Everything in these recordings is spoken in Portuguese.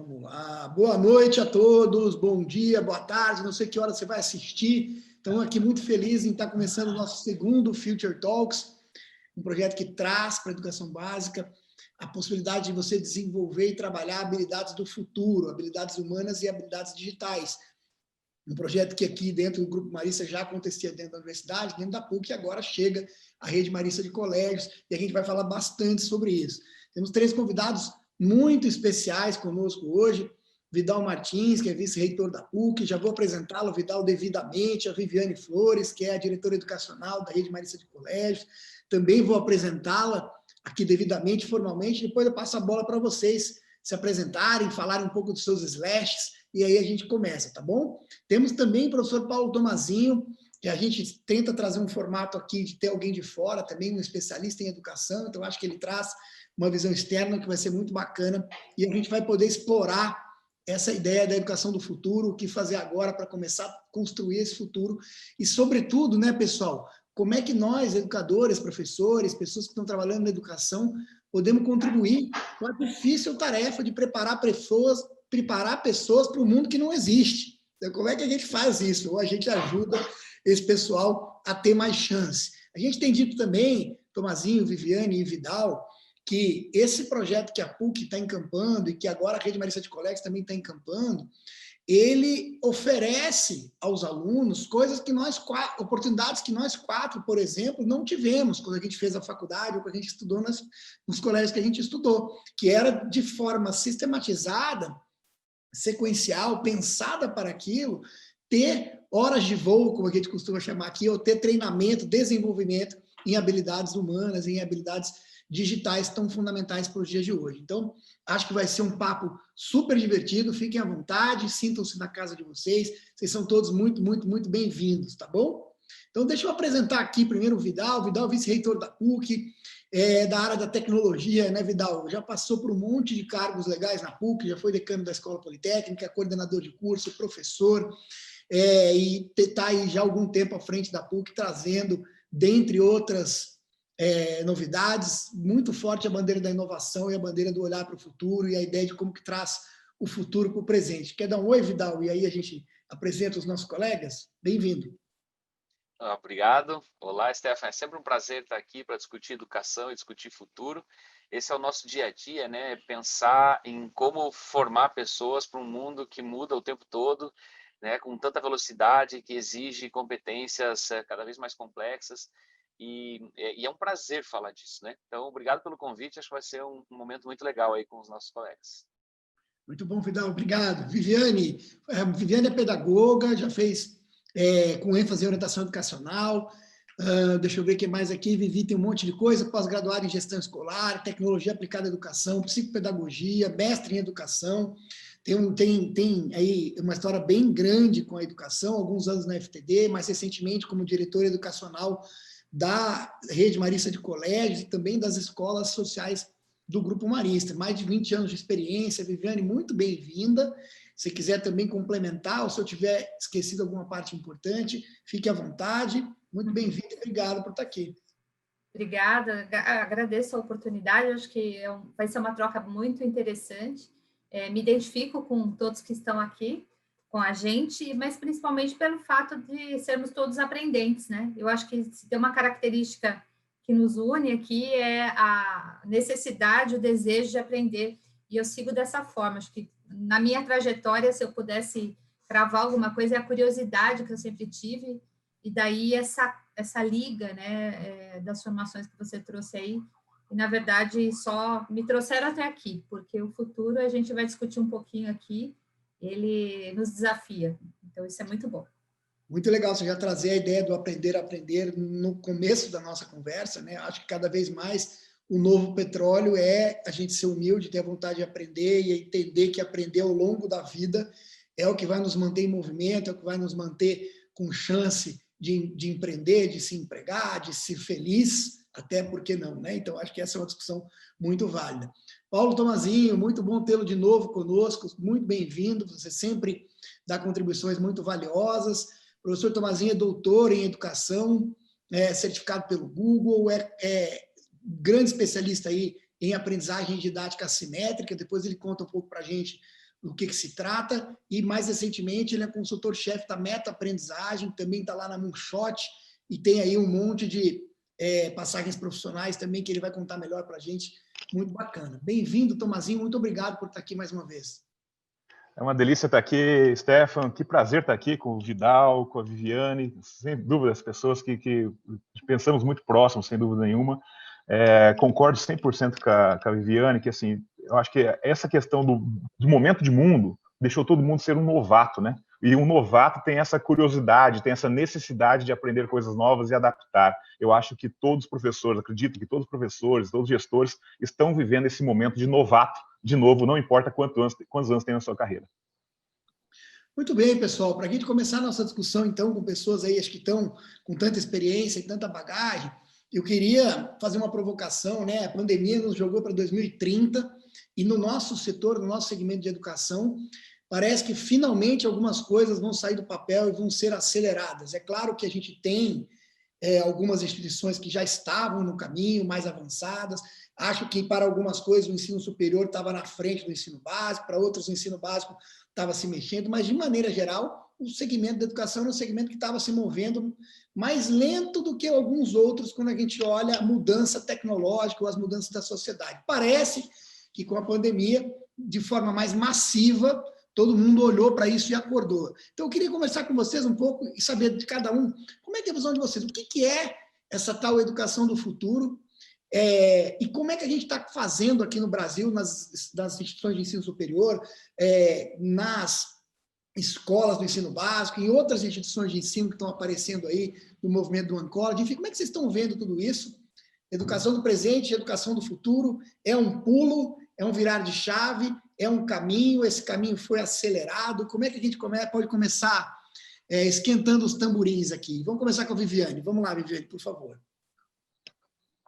Vamos lá. Boa noite a todos, bom dia, boa tarde, não sei que hora você vai assistir. Estamos aqui muito felizes em estar começando o nosso segundo Future Talks, um projeto que traz para a educação básica a possibilidade de você desenvolver e trabalhar habilidades do futuro, habilidades humanas e habilidades digitais. Um projeto que aqui dentro do Grupo Marista já acontecia dentro da universidade, dentro da PUC, e agora chega a Rede Marista de Colégios, e a gente vai falar bastante sobre isso. Temos 3 convidados muito especiais conosco hoje, Vidal Martins, que é vice-reitor da PUC, já vou apresentá-lo, Vidal, devidamente, a Viviane Flores, que é a diretora educacional da Rede Marista de Colégios, também vou apresentá-la aqui devidamente, formalmente, depois eu passo a bola para vocês se apresentarem, falarem um pouco dos seus slashes, e aí a gente começa, tá bom? Temos também o professor Paulo Tomazinho, que a gente tenta trazer um formato aqui de ter alguém de fora, também um especialista em educação, então acho que ele traz uma visão externa que vai ser muito bacana, e a gente vai poder explorar essa ideia da educação do futuro, o que fazer agora para começar a construir esse futuro, e sobretudo, né, pessoal, como é que nós, educadores, professores, pessoas que estão trabalhando na educação, podemos contribuir com a difícil tarefa de preparar pessoas para um mundo que não existe. Então, como é que a gente faz isso? Ou a gente ajuda esse pessoal a ter mais chance. A gente tem dito também, Tomazinho, Viviane e Vidal, que esse projeto que a PUC está encampando e que agora a Rede Marista de Colégios também está encampando, ele oferece aos alunos coisas que oportunidades que nós 4, por exemplo, não tivemos quando a gente fez a faculdade ou quando a gente estudou nos colégios que a gente estudou, que era de forma sistematizada, sequencial, pensada para aquilo, ter horas de voo, como a gente costuma chamar aqui, ou ter treinamento, desenvolvimento em habilidades humanas, em habilidades digitais tão fundamentais para os dias de hoje. Então, acho que vai ser um papo super divertido, fiquem à vontade, sintam-se na casa de vocês são todos muito, muito, muito bem-vindos, tá bom? Então, deixa eu apresentar aqui primeiro o Vidal, vice-reitor da PUC, da área da tecnologia, né, Vidal? Já passou por um monte de cargos legais na PUC, já foi decano da Escola Politécnica, coordenador de curso, professor, e está aí já há algum tempo à frente da PUC, trazendo, dentre outras novidades, muito forte a bandeira da inovação e a bandeira do olhar para o futuro e a ideia de como que traz o futuro para o presente. Quer dar um oi, Vidal? E aí a gente apresenta os nossos colegas? Bem-vindo. Obrigado. Olá, Stefan. É sempre um prazer estar aqui para discutir educação e discutir futuro. Esse é o nosso dia a dia, né? Pensar em como formar pessoas para um mundo que muda o tempo todo, né? Com tanta velocidade, que exige competências cada vez mais complexas. E é um prazer falar disso, né? Então, obrigado pelo convite. Acho que vai ser um momento muito legal aí com os nossos colegas. Muito bom, Vidal. Obrigado. Viviane é pedagoga, já fez com ênfase em orientação educacional. Deixa eu ver o que mais aqui. Vivi tem um monte de coisa, pós-graduada em gestão escolar, tecnologia aplicada à educação, psicopedagogia, mestre em educação. Tem aí uma história bem grande com a educação, alguns anos na FTD, mais recentemente como diretora educacional da Rede Marista de Colégios e também das escolas sociais do Grupo Marista. Mais de 20 anos de experiência. Viviane, muito bem-vinda. Se quiser também complementar, ou se eu tiver esquecido alguma parte importante, fique à vontade. Muito bem-vindo e obrigado por estar aqui. Obrigada, agradeço a oportunidade, acho que vai ser uma troca muito interessante. Me identifico com todos que estão aqui com a gente, mas principalmente pelo fato de sermos todos aprendentes, né? Eu acho que se tem uma característica que nos une aqui é a necessidade, o desejo de aprender, e eu sigo dessa forma. Acho que na minha trajetória, se eu pudesse cravar alguma coisa, é a curiosidade que eu sempre tive, e daí essa liga, né, das formações que você trouxe aí, e na verdade só me trouxeram até aqui, porque o futuro a gente vai discutir um pouquinho aqui, ele nos desafia, então isso é muito bom. Muito legal você já trazer a ideia do aprender a aprender no começo da nossa conversa, né? Acho que cada vez mais o novo petróleo é a gente ser humilde, ter a vontade de aprender e entender que aprender ao longo da vida é o que vai nos manter em movimento, é o que vai nos manter com chance de empreender, de se empregar, de ser feliz, até porque não, né? Então, acho que essa é uma discussão muito válida. Paulo Tomazinho, muito bom tê-lo de novo conosco, muito bem-vindo, você sempre dá contribuições muito valiosas. O professor Tomazinho é doutor em educação, certificado pelo Google, é grande especialista aí em aprendizagem didática assimétrica, depois ele conta um pouco para a gente do que se trata, e mais recentemente ele é consultor-chefe da Meta-Aprendizagem, também está lá na Moonshot, e tem aí um monte de passagens profissionais também, que ele vai contar melhor para a gente, muito bacana. Bem-vindo, Tomazinho, muito obrigado por estar aqui mais uma vez. É uma delícia estar aqui, Stefan, que prazer estar aqui com o Vidal, com a Viviane, sem dúvida, as pessoas que pensamos muito próximos, sem dúvida nenhuma. Concordo 100% com a Viviane, que assim, eu acho que essa questão do momento de mundo deixou todo mundo ser um novato, né? E um novato tem essa curiosidade, tem essa necessidade de aprender coisas novas e adaptar. Eu acho que todos os professores, acredito que todos os professores, todos os gestores estão vivendo esse momento de novato, de novo, não importa quantos anos tem na sua carreira. Muito bem, pessoal. Para a gente começar a nossa discussão, então, com pessoas aí acho que estão com tanta experiência e tanta bagagem, eu queria fazer uma provocação, né? A pandemia nos jogou para 2030 e no nosso setor, no nosso segmento de educação, parece que finalmente algumas coisas vão sair do papel e vão ser aceleradas. É claro que a gente tem algumas instituições que já estavam no caminho, mais avançadas. Acho que para algumas coisas o ensino superior estava na frente do ensino básico, para outros o ensino básico estava se mexendo, mas de maneira geral o segmento da educação era um segmento que estava se movendo mais lento do que alguns outros quando a gente olha a mudança tecnológica ou as mudanças da sociedade. Parece que com a pandemia, de forma mais massiva, todo mundo olhou para isso e acordou. Então, eu queria conversar com vocês um pouco e saber de cada um, como é que é a visão de vocês? O que é essa tal educação do futuro? E como é que a gente está fazendo aqui no Brasil, nas instituições de ensino superior, nas escolas do ensino básico, em outras instituições de ensino que estão aparecendo aí no movimento do Ancora? Enfim, como é que vocês estão vendo tudo isso? Educação do presente, educação do futuro, é um pulo, é um virar de chave, é um caminho, esse caminho foi acelerado. Como é que a gente pode começar esquentando os tamborins aqui? Vamos começar com a Viviane. Vamos lá, Viviane, por favor.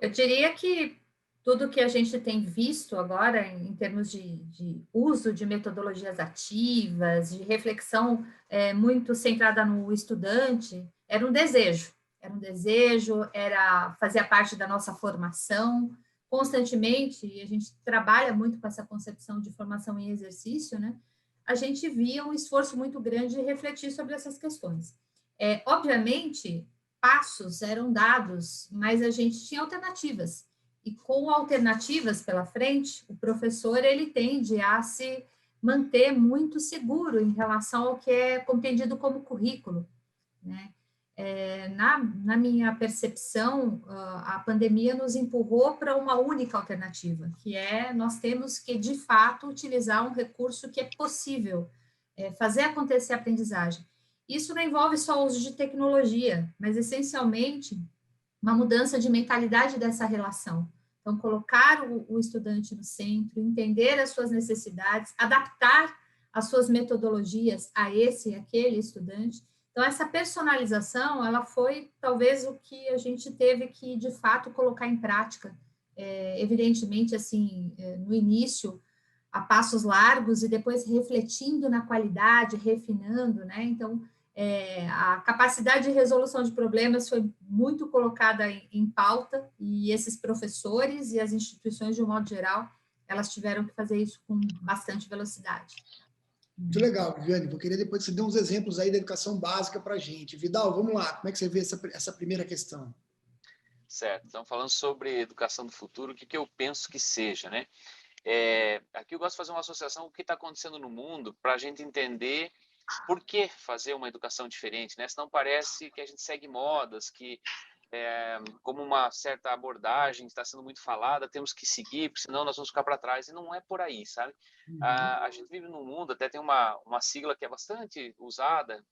Eu diria que tudo que a gente tem visto agora, em termos de uso de metodologias ativas, de reflexão muito centrada no estudante, era um desejo. Fazia parte da nossa formação. Constantemente, e a gente trabalha muito com essa concepção de formação em exercício, né? A gente via um esforço muito grande de refletir sobre essas questões. Obviamente, passos eram dados, mas a gente tinha alternativas. E com alternativas pela frente, o professor ele tende a se manter muito seguro em relação ao que é compreendido como currículo, né? Na minha percepção, a pandemia nos empurrou para uma única alternativa, que nós temos que, de fato, utilizar um recurso que é possível, fazer acontecer a aprendizagem. Isso não envolve só o uso de tecnologia, mas, essencialmente, uma mudança de mentalidade dessa relação. Então, colocar o estudante no centro, entender as suas necessidades, adaptar as suas metodologias a esse e aquele estudante. Então, essa personalização, ela foi talvez o que a gente teve que, de fato, colocar em prática. Evidentemente, assim, no início, a passos largos e depois refletindo na qualidade, refinando, né? Então, a capacidade de resolução de problemas foi muito colocada em pauta e esses professores e as instituições, de um modo geral, elas tiveram que fazer isso com bastante velocidade. Muito legal, Viviane. Vou querer depois que você dê uns exemplos aí da educação básica para a gente. Vidal, vamos lá. Como é que você vê essa primeira questão? Certo. Então, falando sobre educação do futuro, o que eu penso que seja, né? Aqui eu gosto de fazer uma associação com o que está acontecendo no mundo para a gente entender por que fazer uma educação diferente, né? Senão parece que a gente segue modas, que como uma certa abordagem está sendo muito falada, temos que seguir, porque senão nós vamos ficar para trás, e não é por aí, sabe? A gente vive num mundo, até tem uma sigla que é bastante usada,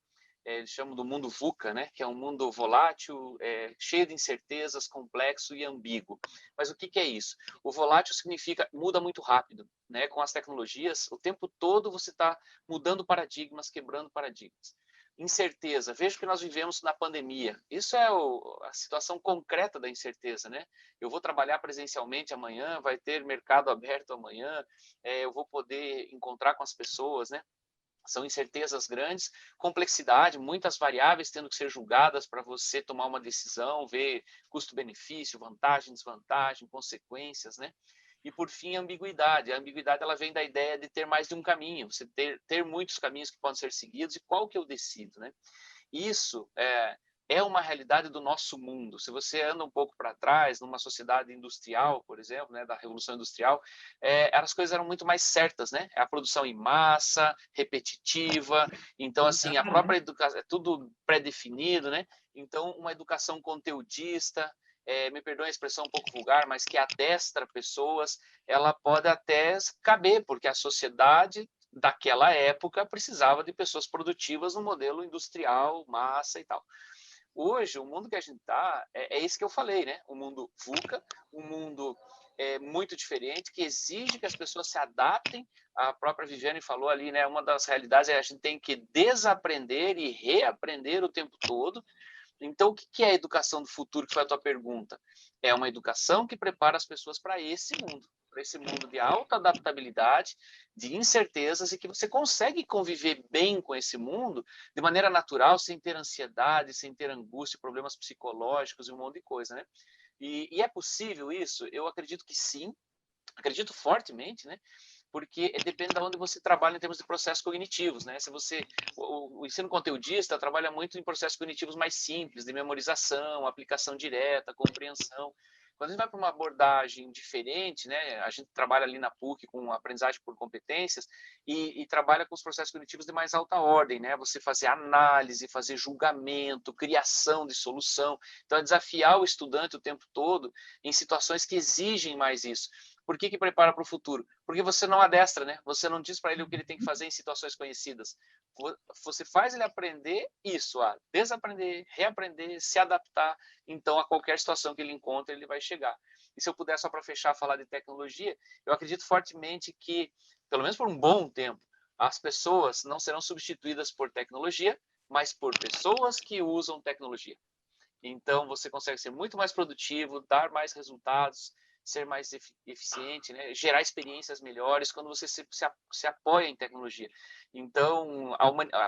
eles chamam do mundo VUCA, né? Que é um mundo volátil, cheio de incertezas, complexo e ambíguo. Mas o que é isso? O volátil significa muda muito rápido, né? Com as tecnologias, o tempo todo você está mudando paradigmas, quebrando paradigmas. Incerteza, veja o que nós vivemos na pandemia. Isso é a situação concreta da incerteza, né? Eu vou trabalhar presencialmente amanhã, vai ter mercado aberto amanhã, eu vou poder encontrar com as pessoas, né? São incertezas grandes, complexidade, muitas variáveis tendo que ser julgadas para você tomar uma decisão, ver custo-benefício, vantagem, desvantagem, consequências, né? E, por fim, a ambiguidade. A ambiguidade ela vem da ideia de ter mais de um caminho, você ter muitos caminhos que podem ser seguidos e qual que eu decido, né? Isso é uma realidade do nosso mundo. Se você anda um pouco para trás, numa sociedade industrial, por exemplo, né, da Revolução Industrial, as coisas eram muito mais certas, né? A produção em massa, repetitiva, então, assim, a própria educação, é tudo pré-definido, né? Então, uma educação conteudista, me perdoe a expressão um pouco vulgar, mas que adestra pessoas, ela pode até caber, porque a sociedade daquela época precisava de pessoas produtivas no modelo industrial, massa e tal. Hoje, o mundo que a gente está, é esse que eu falei, né? Um mundo VUCA, um mundo muito diferente, que exige que as pessoas se adaptem. A própria Viviane falou ali, né? Uma das realidades é a gente tem que desaprender e reaprender o tempo todo. Então, o que é a educação do futuro, que foi a tua pergunta? É uma educação que prepara as pessoas para esse mundo de alta adaptabilidade, de incertezas, e que você consegue conviver bem com esse mundo de maneira natural, sem ter ansiedade, sem ter angústia, problemas psicológicos e um monte de coisa, né? E é possível isso? Eu acredito que sim, acredito fortemente, né? Porque depende de onde você trabalha em termos de processos cognitivos, né? Se você, o ensino conteudista trabalha muito em processos cognitivos mais simples, de memorização, aplicação direta, compreensão. Quando a gente vai para uma abordagem diferente, né? A gente trabalha ali na PUC com aprendizagem por competências e trabalha com os processos cognitivos de mais alta ordem, né? Você fazer análise, fazer julgamento, criação de solução. Então, é desafiar o estudante o tempo todo em situações que exigem mais isso. Por que prepara para o futuro? Porque você não adestra, né? Você não diz para ele o que ele tem que fazer em situações conhecidas. Você faz ele aprender isso, a desaprender, reaprender, se adaptar. Então, a qualquer situação que ele encontra, ele vai chegar. E se eu puder, só para fechar, falar de tecnologia, eu acredito fortemente que, pelo menos por um bom tempo, as pessoas não serão substituídas por tecnologia, mas por pessoas que usam tecnologia. Então, você consegue ser muito mais produtivo, dar mais resultados, ser mais eficiente, né? Gerar experiências melhores quando você se apoia em tecnologia. Então,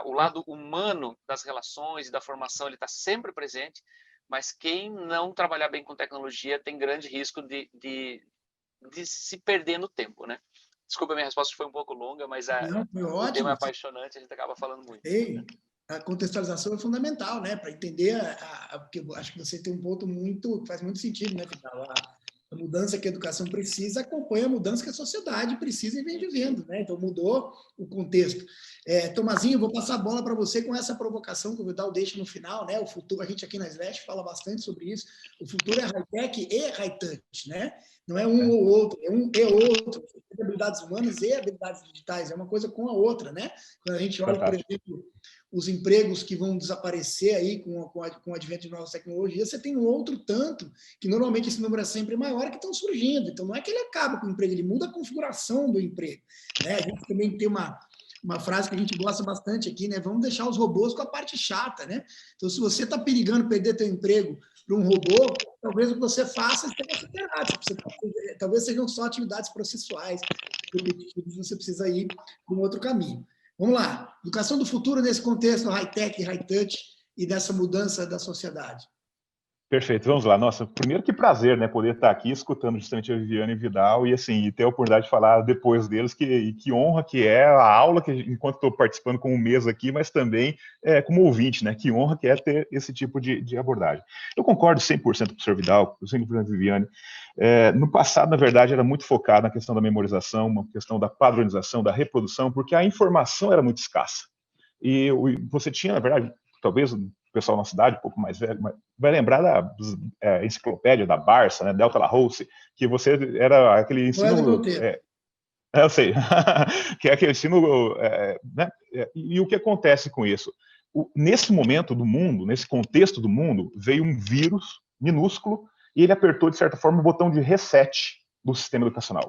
o lado humano das relações e da formação ele está sempre presente, mas quem não trabalhar bem com tecnologia tem grande risco de se perder no tempo, né? Desculpa, minha resposta foi um pouco longa, mas Não, foi o tema é ótimo. apaixonante, a gente acaba falando muito. A contextualização é fundamental, né? Para entender, porque eu acho que você tem um ponto que faz muito sentido, né, Vidal? A mudança que a educação precisa acompanha a mudança que a sociedade precisa e vem vivendo, né? Então mudou o contexto. Tomazinho, vou passar a bola para você com essa provocação que o Vidal deixa no final, né? O futuro, a gente aqui na Slash fala bastante sobre isso. O futuro é high-tech e high-touch, né? Não é um ou outro, é um e outro. Tem habilidades humanas e habilidades digitais, é uma coisa com a outra, né? Quando a gente olha, por exemplo, os empregos que vão desaparecer aí com o advento de novas tecnologias, você tem um outro tanto, que normalmente esse número é sempre maior, que estão surgindo. Então, não é que ele acaba com o emprego, ele muda a configuração do emprego, né? A gente também tem uma frase que a gente gosta bastante aqui, né? Vamos deixar os robôs com a parte chata, né? Então, se você está perigando perder teu emprego para um robô, talvez o que você faça esteja superado. Talvez sejam só atividades processuais repetitivas, você precisa ir por um outro caminho. Vamos lá. Educação do futuro nesse contexto high-tech e high-touch e dessa mudança da sociedade. Perfeito, vamos lá. Nossa, primeiro que prazer, né, poder estar aqui escutando justamente a Viviane e Vidal e assim, e ter a oportunidade de falar depois deles, que honra que é a aula, que enquanto estou participando como mesa aqui, mas também como ouvinte, né, que honra que é ter esse tipo de abordagem. Eu concordo 100% com o Sr. Vidal, 100% com a Viviane. No passado, na verdade, era muito focado na questão da memorização, uma questão da padronização, da reprodução, porque a informação era muito escassa. E você tinha, na verdade, talvez o pessoal na cidade, um pouco mais velho, vai lembrar da enciclopédia da Barça, né, Delta LaRousse, que você era aquele ensino... eu sei, que é aquele ensino... né, e o que acontece com isso? Nesse momento do mundo, nesse contexto do mundo, veio um vírus minúsculo e ele apertou, de certa forma, o botão de reset do sistema educacional.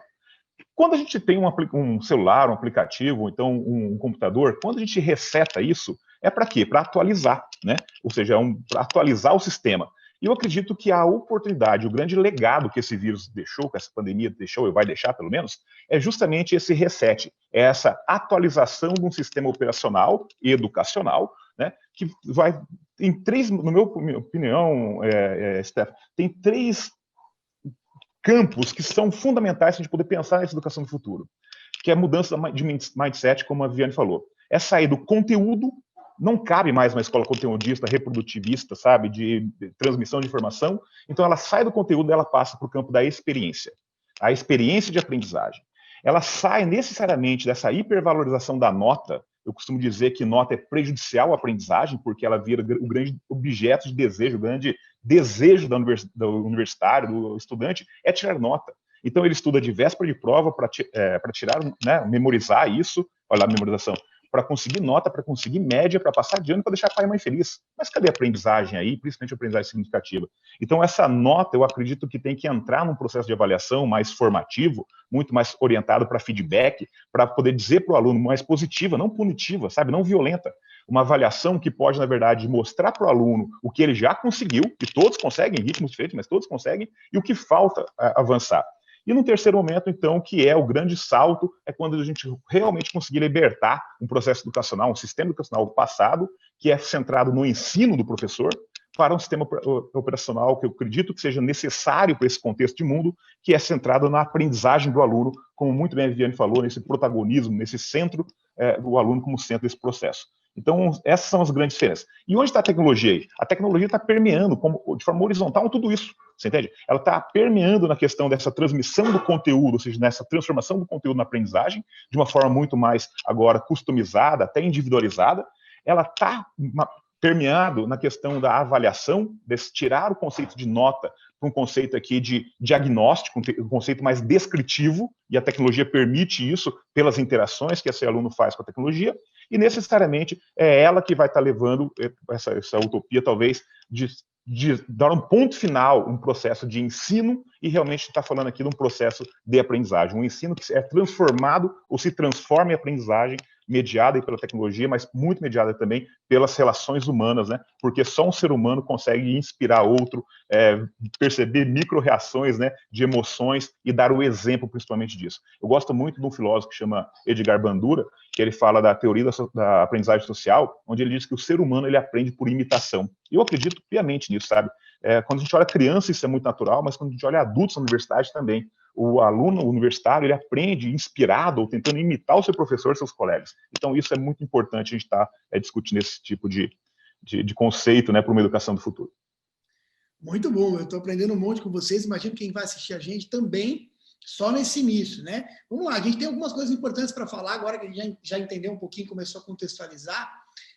Quando a gente tem um celular, um aplicativo, então um computador, quando a gente reseta isso, é para quê? Para atualizar, né? Ou seja, para atualizar o sistema. E eu acredito que a oportunidade, o grande legado que esse vírus deixou, que essa pandemia deixou, e vai deixar pelo menos, é justamente esse reset, é essa atualização de um sistema operacional e educacional, né? Que vai, na minha opinião, Steph, tem três campos que são fundamentais para a gente poder pensar nessa educação do futuro, que é a mudança de mindset, como a Viviane falou. É sair do conteúdo, não cabe mais uma escola conteudista, reprodutivista, sabe, de transmissão de informação. Então, ela sai do conteúdo e ela passa para o campo da experiência, a experiência de aprendizagem. Ela sai necessariamente dessa hipervalorização da nota. Eu costumo dizer que nota é prejudicial à aprendizagem, porque ela vira o grande objeto de desejo, o grande desejo do universitário, do estudante, é tirar nota. Então, ele estuda de véspera de prova para tirar, né, memorizar isso, olha lá a memorização, para conseguir nota, para conseguir média, para passar de ano, para deixar pai e mãe feliz. Mas cadê a aprendizagem aí, principalmente a aprendizagem significativa? Então, essa nota, eu acredito que tem que entrar num processo de avaliação mais formativo, muito mais orientado para feedback, para poder dizer para o aluno mais positiva, não punitiva, sabe, não violenta. Uma avaliação que pode, na verdade, mostrar para o aluno o que ele já conseguiu, que todos conseguem, em ritmos diferentes, mas todos conseguem, e o que falta avançar. E no terceiro momento, então, que é o grande salto, é quando a gente realmente conseguir libertar um processo educacional, um sistema educacional passado, que é centrado no ensino do professor, para um sistema operacional que eu acredito que seja necessário para esse contexto de mundo, que é centrado na aprendizagem do aluno, como muito bem a Viviane falou, nesse protagonismo, nesse centro do aluno como centro desse processo. Então, essas são as grandes diferenças. E onde está a tecnologia aí? A tecnologia está permeando de forma horizontal tudo isso, você entende? Ela está permeando na questão dessa transmissão do conteúdo, ou seja, nessa transformação do conteúdo na aprendizagem, de uma forma muito mais, agora, customizada, até individualizada. Ela está permeado na questão da avaliação, de tirar o conceito de nota para um conceito aqui de diagnóstico, um conceito mais descritivo, e a tecnologia permite isso pelas interações que esse aluno faz com a tecnologia, e necessariamente é ela que vai estar levando essa utopia, talvez, de dar um ponto final, um processo de ensino, e realmente está falando aqui de um processo de aprendizagem, um ensino que é transformado ou se transforma em aprendizagem, mediada pela tecnologia, mas muito mediada também pelas relações humanas, né? Porque só um ser humano consegue inspirar outro, perceber micro-reações, né, de emoções e dar o exemplo principalmente disso. Eu gosto muito de um filósofo que chama Edgar Bandura, que ele fala da teoria da aprendizagem social, onde ele diz que o ser humano ele aprende por imitação. Eu acredito piamente nisso, sabe? Quando a gente olha criança, isso é muito natural, mas quando a gente olha adultos na universidade também, o aluno universitário, ele aprende inspirado ou tentando imitar o seu professor, seus colegas. Então, isso é muito importante a gente estar discutindo esse tipo de conceito, né, para uma educação do futuro. Muito bom, eu estou aprendendo um monte com vocês, imagino quem vai assistir a gente também, só nesse início, né? Vamos lá, a gente tem algumas coisas importantes para falar, agora que a gente já entendeu um pouquinho, começou a contextualizar.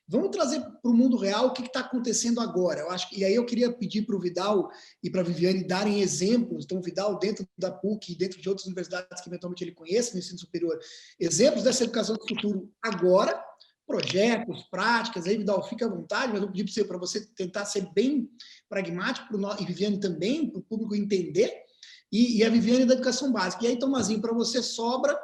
Vamos trazer para o mundo real o que está acontecendo agora. Eu acho que, e aí eu queria pedir para o Vidal e para a Viviane darem exemplos. Então, o Vidal, dentro da PUC e dentro de outras universidades que eventualmente ele conhece no ensino superior, exemplos dessa educação do futuro agora, projetos, práticas. Aí, Vidal, fica à vontade, mas eu pedi para você tentar ser bem pragmático, e Viviane também, para o público entender, e a Viviane da educação básica. E aí, Tomazinho, para você sobra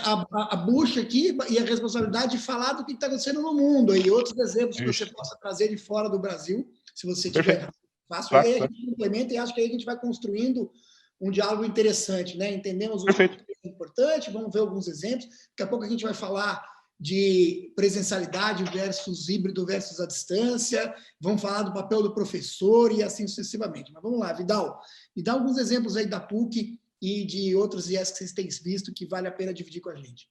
a bucha aqui e a responsabilidade de falar do que está acontecendo no mundo e outros exemplos que você possa trazer de fora do Brasil, se você tiver fácil. Claro, aí a gente implementa e acho que aí a gente vai construindo um diálogo interessante, né? Entendemos o que é importante, vamos ver alguns exemplos. Daqui a pouco a gente vai falar de presencialidade versus híbrido versus a distância, vamos falar do papel do professor e assim sucessivamente. Mas vamos lá, Vidal, me dá alguns exemplos aí da PUC e de outros IES que vocês têm visto que vale a pena dividir com a gente.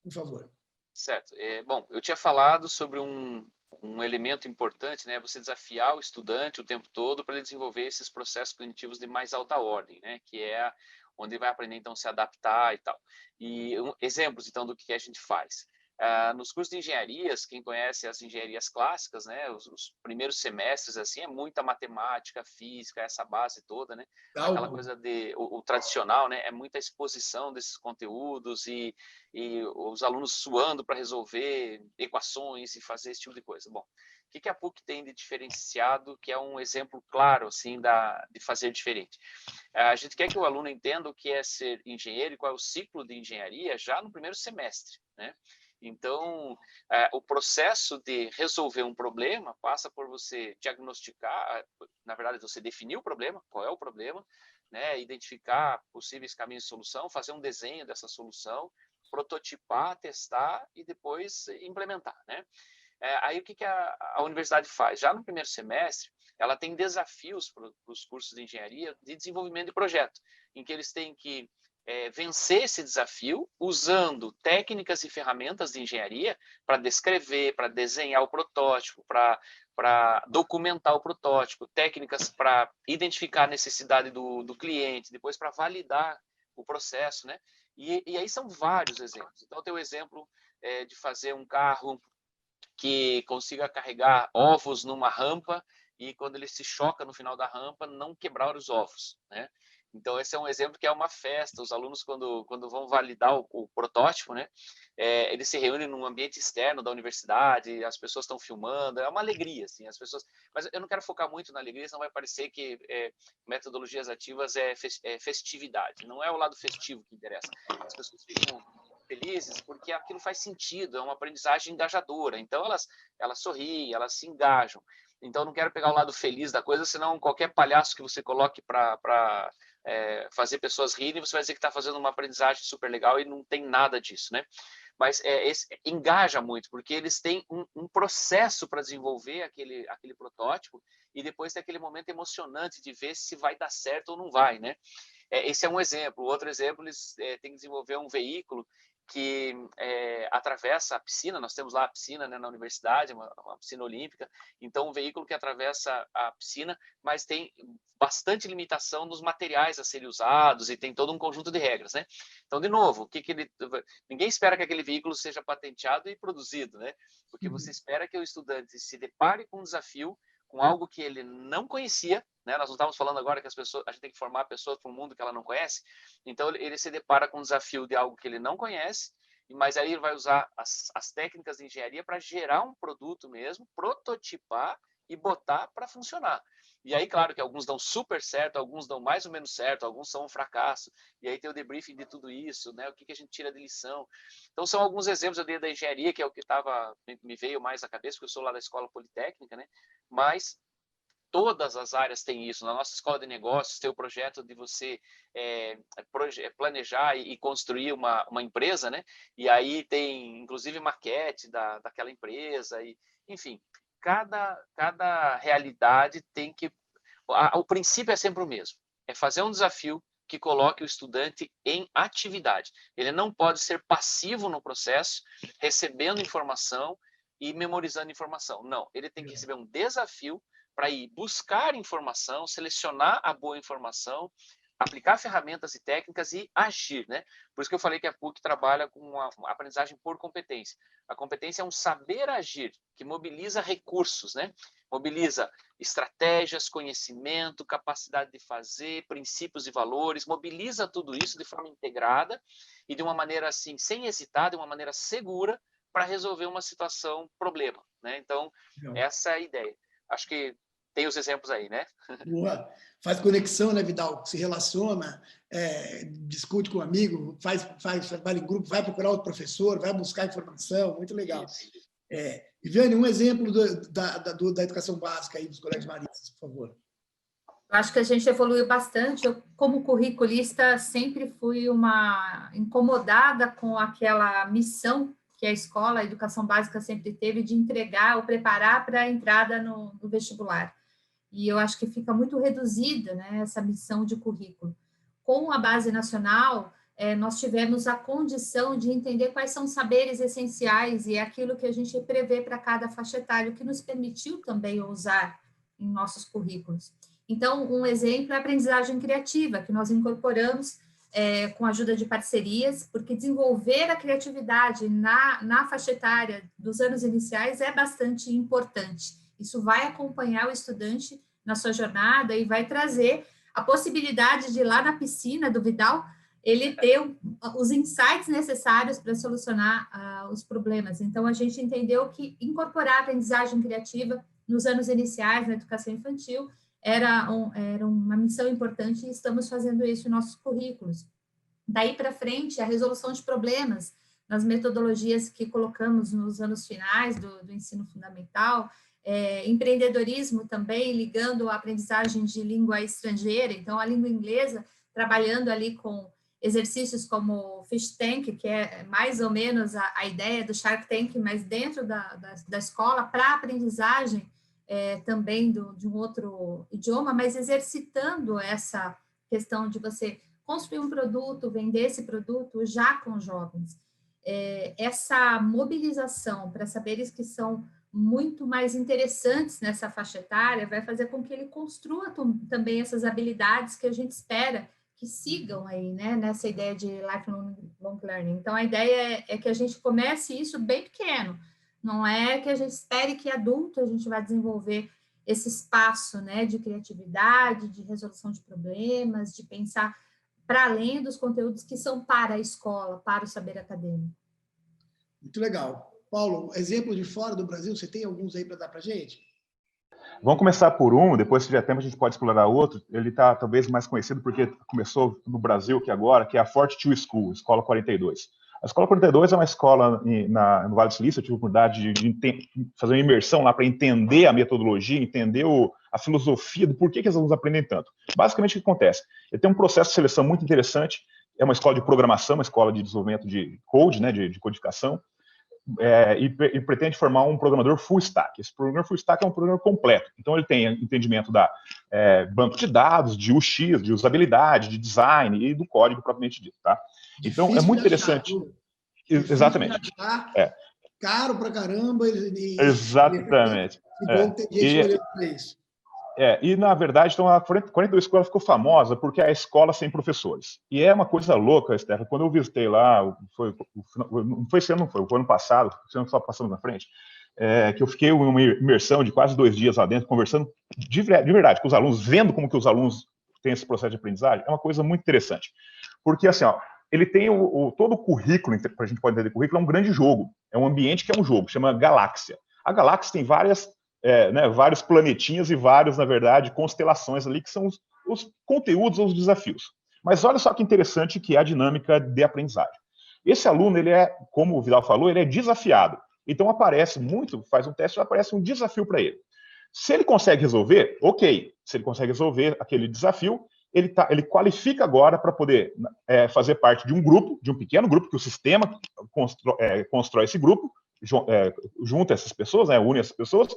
Por favor. Certo. Bom, eu tinha falado sobre um elemento importante, né? Você desafiar o estudante o tempo todo para ele desenvolver esses processos cognitivos de mais alta ordem, né? Que é onde ele vai aprender, então, a se adaptar e tal. E exemplos, então, do que a gente faz. Nos cursos de engenharias, quem conhece as engenharias clássicas, né, os primeiros semestres, assim, é muita matemática, física, essa base toda, né, aquela coisa o tradicional, né, é muita exposição desses conteúdos e os alunos suando para resolver equações e fazer esse tipo de coisa. Bom, o que a PUC tem de diferenciado, que é um exemplo claro, assim, de fazer diferente? A gente quer que o aluno entenda o que é ser engenheiro e qual é o ciclo de engenharia já no primeiro semestre, né? Então, o processo de resolver um problema passa por você diagnosticar, na verdade, você definir o problema, qual é o problema, né? Identificar possíveis caminhos de solução, fazer um desenho dessa solução, prototipar, testar e depois implementar, né? Aí o que a universidade faz? Já no primeiro semestre, ela tem desafios para os cursos de engenharia de desenvolvimento de projeto. em que eles têm que vencer esse desafio usando técnicas e ferramentas de engenharia para descrever, para desenhar o protótipo, para documentar o protótipo, técnicas para identificar a necessidade do cliente, depois para validar o processo, né? E aí são vários exemplos. Então, tem o exemplo de fazer um carro que consiga carregar ovos numa rampa e quando ele se choca no final da rampa, não quebrar os ovos, né? Então, esse é um exemplo que é uma festa. Os alunos, quando vão validar o protótipo, né, eles se reúnem num ambiente externo da universidade, as pessoas estão filmando, é uma alegria, assim, as pessoas... Mas eu não quero focar muito na alegria, senão vai parecer que metodologias ativas é festividade. Não é o lado festivo que interessa. As pessoas ficam felizes porque aquilo faz sentido, é uma aprendizagem engajadora. Então, elas sorriem, elas se engajam. Então, não quero pegar o lado feliz da coisa, senão qualquer palhaço que você coloque para fazer pessoas rirem, você vai dizer que está fazendo uma aprendizagem super legal e não tem nada disso, né? Mas engaja muito, porque eles têm um processo para desenvolver aquele protótipo e depois tem aquele momento emocionante de ver se vai dar certo ou não vai, né? Esse é um exemplo. Outro exemplo, eles têm que desenvolver um veículo que atravessa a piscina. Nós temos lá a piscina, né, na universidade, uma piscina olímpica. Então, um veículo que atravessa a piscina, mas tem bastante limitação nos materiais a serem usados e tem todo um conjunto de regras, né? Então, de novo, ninguém espera que aquele veículo seja patenteado e produzido, né? Porque você espera que o estudante se depare com um desafio, com algo que ele não conhecia, né? Nós não estávamos falando agora que a gente tem que formar pessoas para um mundo que ela não conhece. Então, ele se depara com um desafio de algo que ele não conhece, mas aí ele vai usar as técnicas de engenharia para gerar um produto mesmo, prototipar e botar para funcionar. E aí, claro que alguns dão super certo, alguns dão mais ou menos certo, alguns são um fracasso. E aí tem o debriefing de tudo isso, né? O que a gente tira de lição. Então, são alguns exemplos eu dei da engenharia, que é o que me veio mais à cabeça, porque eu sou lá da Escola Politécnica, né? Mas todas as áreas têm isso. Na nossa escola de negócios tem o projeto de você planejar e construir uma empresa, né? E aí tem, inclusive, maquete daquela empresa. Enfim, cada realidade tem que... O princípio é sempre o mesmo. É fazer um desafio que coloque o estudante em atividade. Ele não pode ser passivo no processo, recebendo informação e memorizando informação. Não, ele tem que receber um desafio para ir buscar informação, selecionar a boa informação, aplicar ferramentas e técnicas e agir, né? Por isso que eu falei que a PUC trabalha com uma aprendizagem por competência. A competência é um saber agir que mobiliza recursos, né? Mobiliza estratégias, conhecimento, capacidade de fazer, princípios e valores, mobiliza tudo isso de forma integrada e de uma maneira assim, sem hesitar, de uma maneira segura para resolver uma situação, problema, né? Então, essa é a ideia. Acho que tem os exemplos aí, né? Boa. Faz conexão, né, Vidal? Se relaciona, discute com um amigo, vai em grupo, vai procurar outro professor, vai buscar informação, muito legal. Viviane, um exemplo da educação básica aí dos colégios maristas, por favor. Acho que a gente evoluiu bastante. Eu, como curriculista, sempre fui uma incomodada com aquela missão que a escola, a educação básica sempre teve de entregar ou preparar para a entrada no vestibular. E eu acho que fica muito reduzida, né, essa missão de currículo. Com a Base Nacional, nós tivemos a condição de entender quais são os saberes essenciais e aquilo que a gente prevê para cada faixa etária, o que nos permitiu também usar em nossos currículos. Então, um exemplo é a aprendizagem criativa, que nós incorporamos com a ajuda de parcerias, porque desenvolver a criatividade na faixa etária dos anos iniciais é bastante importante. Isso vai acompanhar o estudante na sua jornada e vai trazer a possibilidade de ir lá na piscina do Vidal, ele ter os insights necessários para solucionar os problemas. Então, a gente entendeu que incorporar a aprendizagem criativa nos anos iniciais na educação infantil era uma missão importante e estamos fazendo isso em nossos currículos. Daí para frente, a resolução de problemas nas metodologias que colocamos nos anos finais do ensino fundamental, empreendedorismo também, ligando a aprendizagem de língua estrangeira, então a língua inglesa, trabalhando ali com exercícios como Fish Tank, que é mais ou menos a ideia do Shark Tank, mas dentro da escola, para aprendizagem também de um outro idioma, mas exercitando essa questão de você construir um produto, vender esse produto já com jovens. Essa mobilização para saberes que são muito mais interessantes nessa faixa etária vai fazer com que ele construa também essas habilidades que a gente espera que sigam aí, né, nessa ideia de lifelong learning. Então, a ideia é que a gente comece isso bem pequeno, não é que a gente espere que adulto a gente vai desenvolver esse espaço, né, de criatividade, de resolução de problemas, de pensar para além dos conteúdos que são para a escola, para o saber acadêmico. Muito legal. Paulo, exemplo de fora do Brasil, você tem alguns aí para dar para a gente? Vamos começar por um, depois, se tiver tempo, a gente pode explorar outro. Ele está talvez mais conhecido porque começou no Brasil que agora, que é a Fortitude School, Escola 42. A Escola 42 é uma escola no Vale do Silício. Eu tive a oportunidade de fazer uma imersão lá para entender a metodologia, entender a filosofia do porquê que os alunos aprendem tanto. Basicamente, o que acontece? Ele tem um processo de seleção muito interessante, é uma escola de programação, uma escola de desenvolvimento de code, né, de codificação, e pretende formar um programador full stack. Esse programador full stack é um programador completo. Então, ele tem entendimento da banco de dados, de UX, de usabilidade, de design e do código propriamente dito, tá? Então, difícil é muito de interessante. Achar, exatamente. Caro pra caramba. Exatamente. Que bom que tem gente olhando para isso. E, na verdade, então, a 42 Escola ficou famosa porque é a escola sem professores. E é uma coisa louca, Stefan. Quando eu visitei lá, não foi esse ano, foi o ano passado, esse ano só passando na frente, que eu fiquei em uma imersão de quase 2 dias lá dentro, conversando de verdade com os alunos, vendo como que os alunos têm esse processo de aprendizagem. É uma coisa muito interessante. Porque, assim, ó, ele tem todo o currículo, para a gente pode entender o currículo, é um grande jogo. É um ambiente que é um jogo, chama Galáxia. A Galáxia tem vários planetinhas e vários, na verdade, constelações ali, que são os conteúdos ou os desafios. Mas olha só que interessante que é a dinâmica de aprendizagem. Esse aluno, ele como o Vidal falou, ele é desafiado. Então, faz um teste, aparece um desafio para ele. Se ele consegue resolver, ok. Se ele consegue resolver aquele desafio, ele qualifica agora para poder fazer parte de um grupo, de um pequeno grupo, que o sistema constrói esse grupo, junta essas pessoas, une essas pessoas,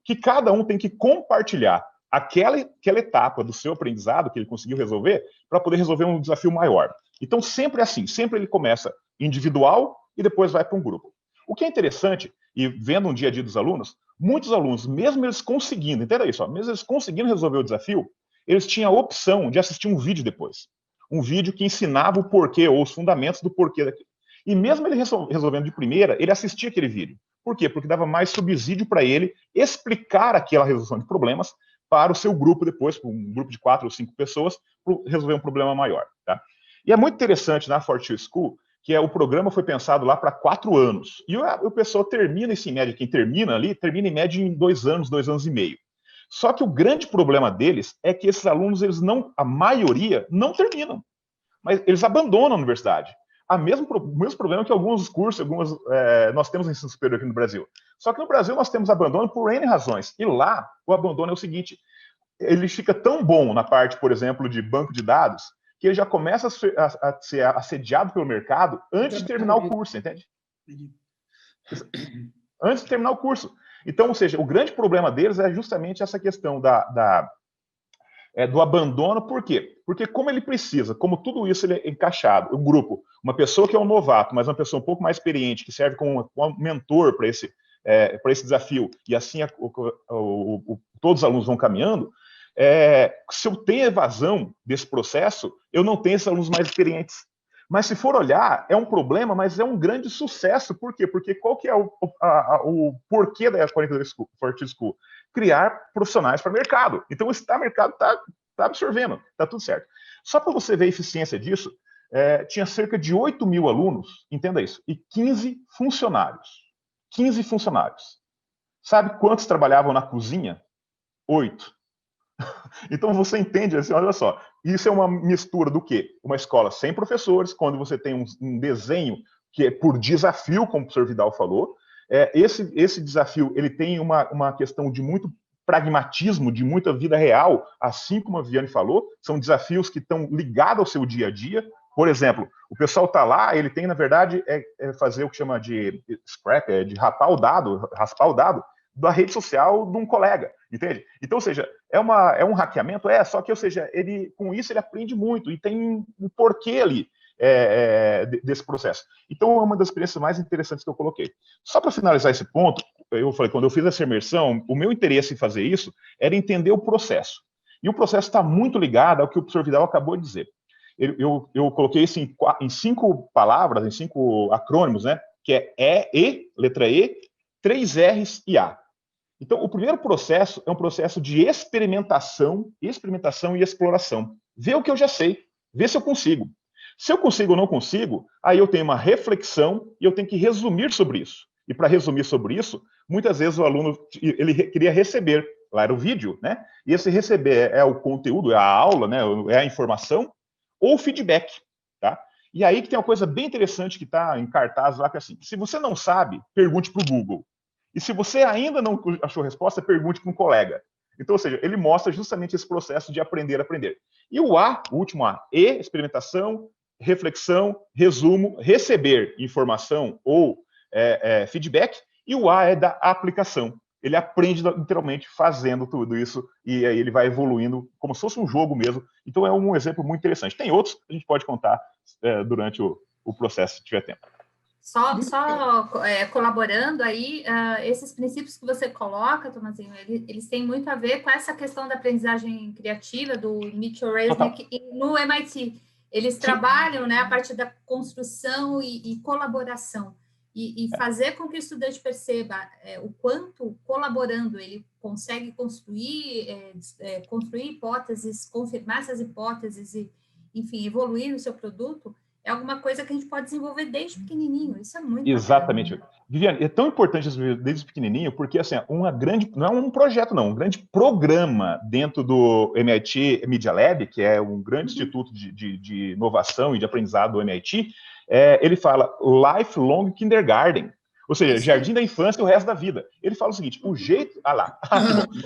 que cada um tem que compartilhar aquela etapa do seu aprendizado que ele conseguiu resolver para poder resolver um desafio maior. Então, sempre assim, sempre ele começa individual e depois vai para um grupo. O que é interessante, e vendo um dia a dia dos alunos, muitos alunos, mesmo eles conseguindo, entenda isso, mesmo eles conseguindo resolver o desafio, eles tinham a opção de assistir um vídeo depois. Um vídeo que ensinava o porquê, ou os fundamentos do porquê daquilo. E mesmo ele resolvendo de primeira, ele assistia aquele vídeo. Por quê? Porque dava mais subsídio para ele explicar aquela resolução de problemas para o seu grupo depois, para um grupo de 4 ou 5 pessoas, para resolver um problema maior. Tá? E é muito interessante na Fortitude School que o programa foi pensado lá para 4 anos. E o pessoal termina isso em média, quem termina ali, termina em média em 2 anos, 2 anos e meio. Só que o grande problema deles é que esses alunos, a maioria, não terminam. Mas eles abandonam a universidade. O mesmo problema que alguns cursos, nós temos ensino superior aqui no Brasil. Só que no Brasil nós temos abandono por N razões. E lá, o abandono é o seguinte, ele fica tão bom na parte, por exemplo, de banco de dados, que ele já começa a ser assediado pelo mercado antes de terminar o curso, entende? Antes de terminar o curso. Então, ou seja, o grande problema deles é justamente essa questão do abandono. Por quê? Porque como ele precisa, como tudo isso ele é encaixado, o grupo, uma pessoa que é um novato, mas uma pessoa um pouco mais experiente, que serve como um mentor para esse desafio, e assim todos os alunos vão caminhando, se eu tenho evasão desse processo, eu não tenho esses alunos mais experientes. Mas se for olhar, é um problema, mas é um grande sucesso. Por quê? Porque qual que é o porquê da Fortitude School? Criar profissionais para o mercado. Então, esse mercado está absorvendo, está tudo certo. Só para você ver a eficiência disso, tinha cerca de 8 mil alunos, entenda isso, e 15 funcionários. 15 funcionários. Sabe quantos trabalhavam na cozinha? 8. Então você entende assim, olha só, isso é uma mistura do quê? Uma escola sem professores, quando você tem um desenho que é por desafio, como o professor Vidal falou, esse desafio ele tem uma questão de muito pragmatismo, de muita vida real, assim como a Viviane falou, são desafios que estão ligados ao seu dia a dia. Por exemplo, o pessoal está lá, ele tem, na verdade, fazer o que chama de scrap, de raspar o dado, da rede social de um colega, entende? Então, ou seja, é um hackeamento, só que, ou seja, com isso ele aprende muito e tem um porquê ali desse processo. Então, é uma das experiências mais interessantes que eu coloquei. Só para finalizar esse ponto, eu falei, quando eu fiz essa imersão, o meu interesse em fazer isso era entender o processo. E o processo está muito ligado ao que o professor Vidal acabou de dizer. Eu coloquei isso em 5 palavras, em 5 acrônimos, né? Que é letra E, 3 R's e A. Então, o primeiro processo é um processo de experimentação e exploração. Ver o que eu já sei, ver se eu consigo. Se eu consigo ou não consigo, aí eu tenho uma reflexão e eu tenho que resumir sobre isso. E para resumir sobre isso, muitas vezes o aluno ele queria receber, lá era o vídeo, né? E esse receber é o conteúdo, é a aula, né? É a informação, ou o feedback, tá? E aí que tem uma coisa bem interessante que está em cartaz lá, que é assim, se você não sabe, pergunte para o Google. E se você ainda não achou resposta, pergunte para um colega. Então, ou seja, ele mostra justamente esse processo de aprender a aprender. E o último A, experimentação, reflexão, resumo, receber informação ou feedback, e o A é da aplicação. Ele aprende literalmente fazendo tudo isso, e aí ele vai evoluindo como se fosse um jogo mesmo. Então é um exemplo muito interessante. Tem outros que a gente pode contar durante o processo, se tiver tempo. Só colaborando aí, esses princípios que você coloca, Tomazinho, eles têm muito a ver com essa questão da aprendizagem criativa do Mitchell Resnick no MIT. Eles trabalham, né, a partir da construção e colaboração. E fazer com que o estudante perceba o quanto, colaborando, ele consegue construir hipóteses, confirmar essas hipóteses e, enfim, evoluir no seu produto, é alguma coisa que a gente pode desenvolver desde pequenininho. Isso é muito Exatamente. bacana. Viviane, é tão importante isso desde pequenininho, porque assim, não é um projeto, não, um grande programa dentro do MIT Media Lab, que é um grande instituto de inovação e de aprendizado do MIT, ele fala Lifelong Kindergarten, ou seja, jardim da infância e o resto da vida. Ele fala o seguinte, o jeito... Ah lá, que bom.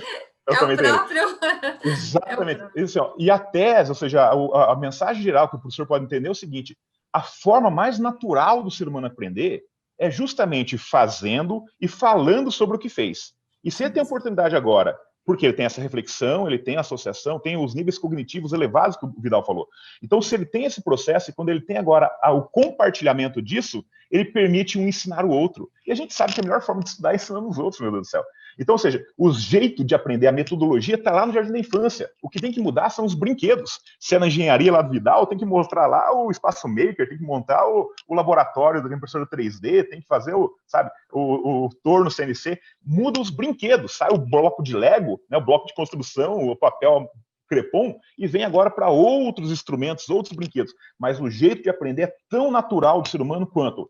É o próprio... Exatamente. Assim, e a tese, ou seja, a mensagem geral que o professor pode entender é o seguinte, a forma mais natural do ser humano aprender é justamente fazendo e falando sobre o que fez. E se ele tem a oportunidade agora, porque ele tem essa reflexão, ele tem a associação, tem os níveis cognitivos elevados que o Vidal falou. Então, se ele tem esse processo, e quando ele tem agora o compartilhamento disso, ele permite um ensinar o outro. E a gente sabe que a melhor forma de estudar é ensinando os outros, meu Deus do céu. Então, ou seja, o jeito de aprender, a metodologia está lá no Jardim da Infância. O que tem que mudar são os brinquedos. Se é na engenharia lá do Vidal, tem que mostrar lá o espaço maker, tem que montar o laboratório da impressora 3D, tem que fazer o torno CNC. Muda os brinquedos, sai o bloco de Lego, né, o bloco de construção, o papel crepom, e vem agora para outros instrumentos, outros brinquedos. Mas o jeito de aprender é tão natural do ser humano quanto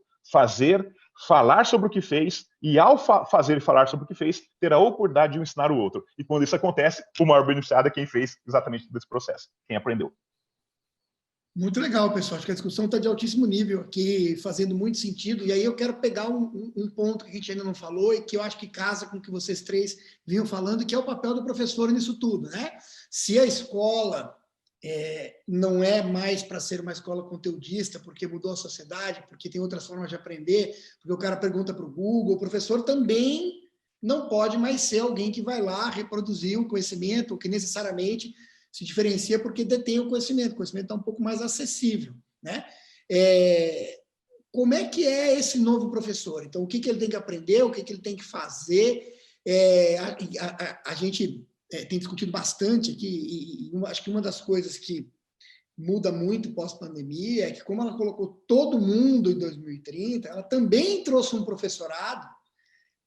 falar sobre o que fez, e ao fazer e falar sobre o que fez, ter a oportunidade de ensinar o outro. E quando isso acontece, o maior beneficiado é quem fez exatamente desse processo, quem aprendeu. Muito legal, pessoal. Acho que a discussão está de altíssimo nível aqui, fazendo muito sentido. E aí eu quero pegar um ponto que a gente ainda não falou e que eu acho que casa com o que vocês três vinham falando, que é o papel do professor nisso tudo, né? Se a escola não é mais para ser uma escola conteudista, porque mudou a sociedade, porque tem outras formas de aprender, porque o cara pergunta para o Google, o professor também não pode mais ser alguém que vai lá reproduzir o conhecimento, que necessariamente se diferencia porque detém o conhecimento está um pouco mais acessível, né? Como é que é esse novo professor? Então, o que ele tem que aprender, o que ele tem que fazer? A gente tem discutido bastante aqui, e acho que uma das coisas que muda muito pós-pandemia é que, como ela colocou todo mundo em 2030, ela também trouxe um professorado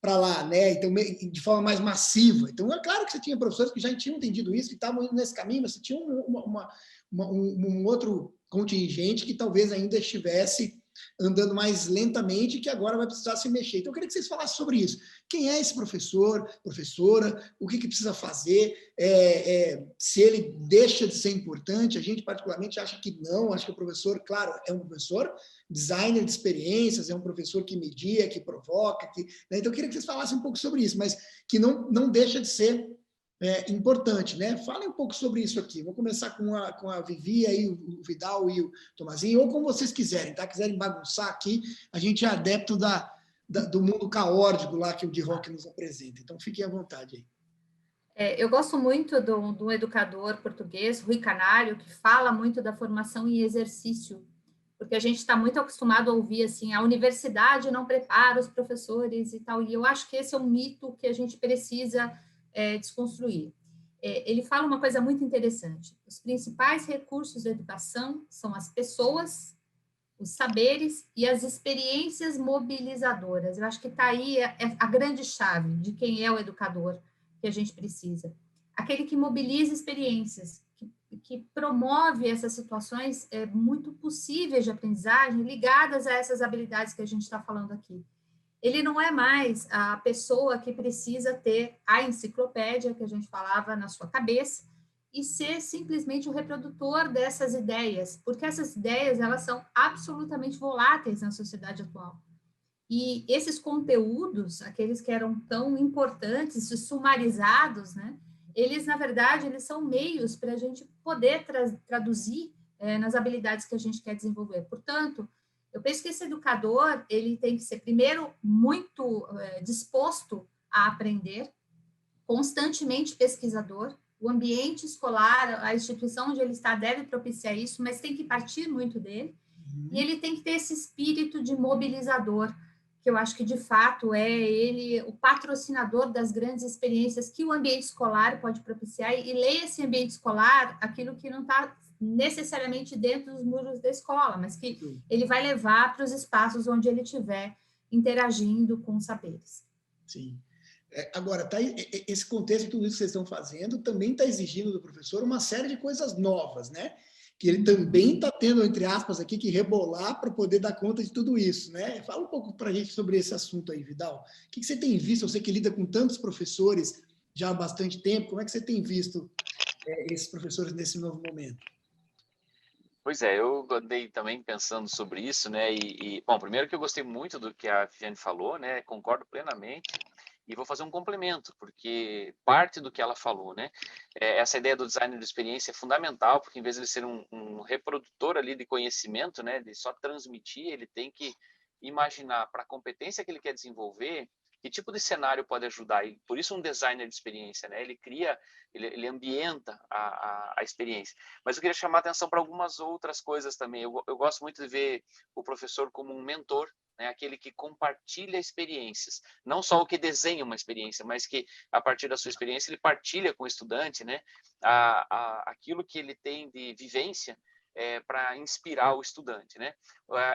para lá, né? Então, de forma mais massiva. Então, é claro que você tinha professores que já tinham entendido isso, que estavam indo nesse caminho, mas você tinha um outro contingente que talvez ainda estivesse andando mais lentamente, que agora vai precisar se mexer. Então, eu queria que vocês falassem sobre isso. Quem é esse professor, professora? O que precisa fazer? Se ele deixa de ser importante? A gente, particularmente, acha que não. Acho que o professor, claro, é um professor, designer de experiências, é um professor que media, que provoca. Né? Então, eu queria que vocês falassem um pouco sobre isso, mas que não deixa de ser importante, né? Falem um pouco sobre isso aqui. Vou começar com a Vivi, aí o Vidal e o Tomazinho, ou como vocês quiserem, tá? Quiserem bagunçar aqui, a gente é adepto do mundo caótico lá que o D-Rock nos apresenta. Então, fiquem à vontade aí. Eu gosto muito do educador português, Rui Canário, que fala muito da formação em exercício, porque a gente está muito acostumado a ouvir assim, a universidade não prepara os professores e tal, e eu acho que esse é um mito que a gente precisa desconstruir. Ele fala uma coisa muito interessante: os principais recursos da educação são as pessoas, os saberes e as experiências mobilizadoras. Eu acho que está aí a grande chave de quem é o educador que a gente precisa. Aquele que mobiliza experiências, que promove essas situações muito possíveis de aprendizagem ligadas a essas habilidades que a gente está falando aqui. Ele não é mais a pessoa que precisa ter a enciclopédia que a gente falava na sua cabeça e ser simplesmente o reprodutor dessas ideias, porque essas ideias elas são absolutamente voláteis na sociedade atual. E esses conteúdos, aqueles que eram tão importantes e sumarizados, né, eles, na verdade, eles são meios para a gente poder traduzir nas habilidades que a gente quer desenvolver. Portanto, eu penso que esse educador, ele tem que ser, primeiro, muito disposto a aprender, constantemente pesquisador. O ambiente escolar, a instituição onde ele está deve propiciar isso, mas tem que partir muito dele. E ele tem que ter esse espírito de mobilizador, que eu acho que, de fato, é ele o patrocinador das grandes experiências que o ambiente escolar pode propiciar, e leia esse ambiente escolar aquilo que não está necessariamente dentro dos muros da escola, mas que ele vai levar para os espaços onde ele estiver interagindo com os saberes. Sim. Agora, esse contexto de tudo isso que vocês estão fazendo também está exigindo do professor uma série de coisas novas, né? Que ele também está tendo, entre aspas, aqui, que rebolar para poder dar conta de tudo isso, né? Fala um pouco para a gente sobre esse assunto aí, Vidal. O que você tem visto? Você que lida com tantos professores já há bastante tempo, como é que você tem visto esses professores nesse novo momento? Pois é, eu andei também pensando sobre isso, né? Bom, primeiro que eu gostei muito do que a Viviane falou, né? Concordo plenamente. E vou fazer um complemento, porque parte do que ela falou, né? Essa ideia do designer de experiência é fundamental, porque em vez de ele ser um reprodutor ali de conhecimento, né? De só transmitir, ele tem que imaginar para a competência que ele quer desenvolver, que tipo de cenário pode ajudar. E por isso um designer de experiência, né? Ele cria, ele ambienta a experiência. Mas eu queria chamar a atenção para algumas outras coisas também. Eu gosto muito de ver o professor como um mentor, né, aquele que compartilha experiências, não só o que desenha uma experiência, mas que a partir da sua experiência ele partilha com o estudante, né, aquilo que ele tem de vivência para inspirar o estudante, né?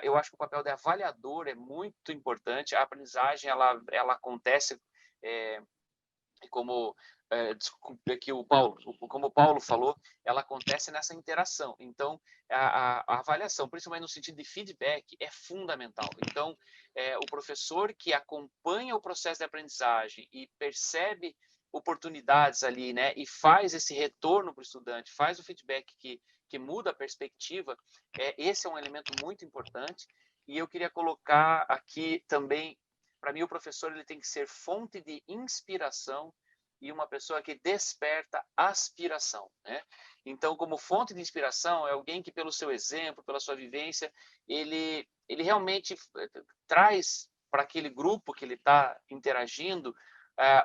Eu acho que o papel de avaliador é muito importante. A aprendizagem ela acontece como desculpe aqui como o Paulo falou, ela acontece nessa interação. Então, a avaliação, principalmente no sentido de feedback, é fundamental. Então, o professor que acompanha o processo de aprendizagem e percebe oportunidades ali, né, e faz esse retorno para o estudante, faz o feedback que muda a perspectiva, esse é um elemento muito importante. E eu queria colocar aqui também, para mim, o professor ele tem que ser fonte de inspiração e uma pessoa que desperta aspiração, né? Então, como fonte de inspiração, é alguém que, pelo seu exemplo, pela sua vivência, ele realmente traz para aquele grupo que ele está interagindo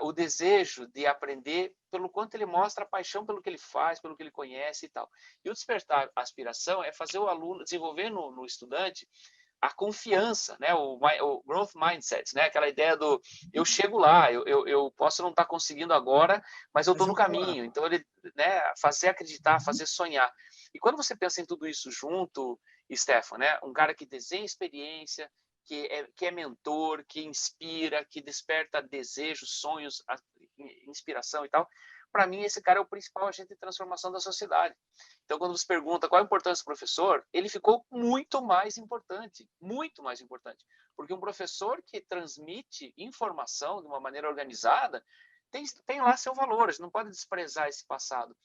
o desejo de aprender, pelo quanto ele mostra a paixão pelo que ele faz, pelo que ele conhece e tal. E o despertar aspiração é fazer o aluno desenvolver no estudante a confiança, né? O growth mindset, né? Aquela ideia do eu chego lá, eu posso não estar conseguindo agora, mas eu estou no caminho. Então, ele, né? Fazer acreditar, fazer sonhar. E quando você pensa em tudo isso junto, Stefan, né? Um cara que desenha experiência, que é mentor, que inspira, que desperta desejos, sonhos, inspiração e tal. Para mim, esse cara é o principal agente de transformação da sociedade. Então, quando você pergunta qual a importância do professor, ele ficou muito mais importante, porque um professor que transmite informação de uma maneira organizada tem lá seu valor, a gente não pode desprezar esse passado,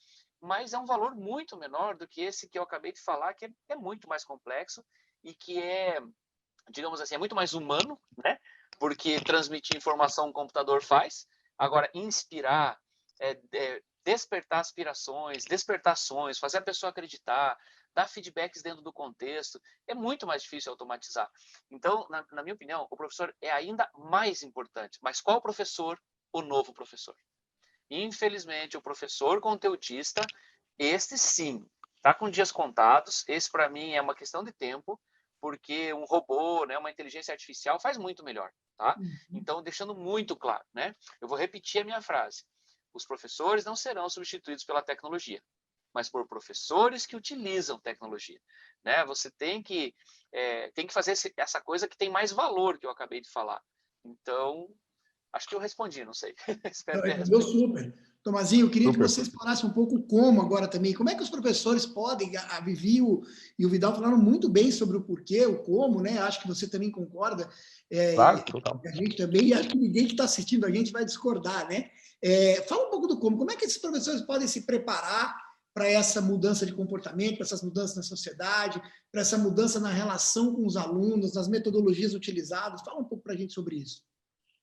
mas é um valor muito menor do que esse que eu acabei de falar, que é muito mais complexo e que digamos assim, é muito mais humano, né? Porque transmitir informação um computador faz. Agora, inspirar, despertar aspirações, despertar sonhos, fazer a pessoa acreditar, dar feedbacks dentro do contexto. É muito mais difícil automatizar. Então, na minha opinião, o professor é ainda mais importante. Mas qual professor? O novo professor. Infelizmente, o professor conteudista, este sim, está com dias contados. Esse, para mim, é uma questão de tempo, porque um robô, né, uma inteligência artificial faz muito melhor. Tá? Então, deixando muito claro, né? Eu vou repetir a minha frase. Os professores não serão substituídos pela tecnologia, mas por professores que utilizam tecnologia. Né? Você tem que fazer essa coisa que tem mais valor, que eu acabei de falar. Então, acho que eu respondi, não sei. Espero ter Respondeu respondido. super. Tomazinho, eu queria Super. que você explorasse um pouco o como agora também. Como é que os professores podem, a Vivi e o Vidal falaram muito bem sobre o porquê, o como, né? Acho que você também concorda. Claro, total. A gente também, e acho que ninguém que está assistindo a gente vai discordar, né? Fala um pouco do como. Como é que esses professores podem se preparar para essa mudança de comportamento, para essas mudanças na sociedade, para essa mudança na relação com os alunos, nas metodologias utilizadas? Fala um pouco para a gente sobre isso.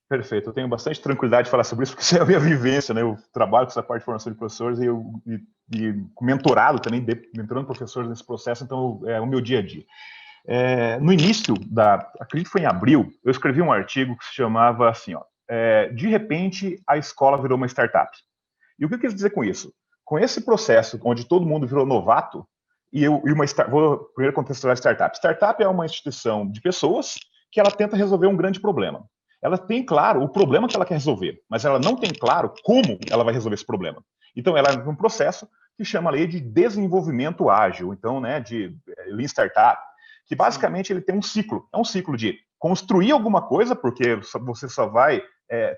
Perfeito, eu tenho bastante tranquilidade de falar sobre isso, porque isso é a minha vivência, né? Eu trabalho com essa parte de formação de professores e mentorado também, mentorando professores nesse processo, então é o meu dia a dia. No início, acredito que foi em abril, eu escrevi um artigo que se chamava assim, ó, de repente a escola virou uma startup. E o que eu quis dizer com isso? Com esse processo onde todo mundo virou novato, vou primeiro contextualizar startup. Startup é uma instituição de pessoas que ela tenta resolver um grande problema. Ela tem claro o problema que ela quer resolver, mas ela não tem claro como ela vai resolver esse problema. Então, ela é um processo que chama de desenvolvimento ágil, então, né, de Lean Startup, que basicamente ele tem um ciclo. É um ciclo de construir alguma coisa, porque você só vai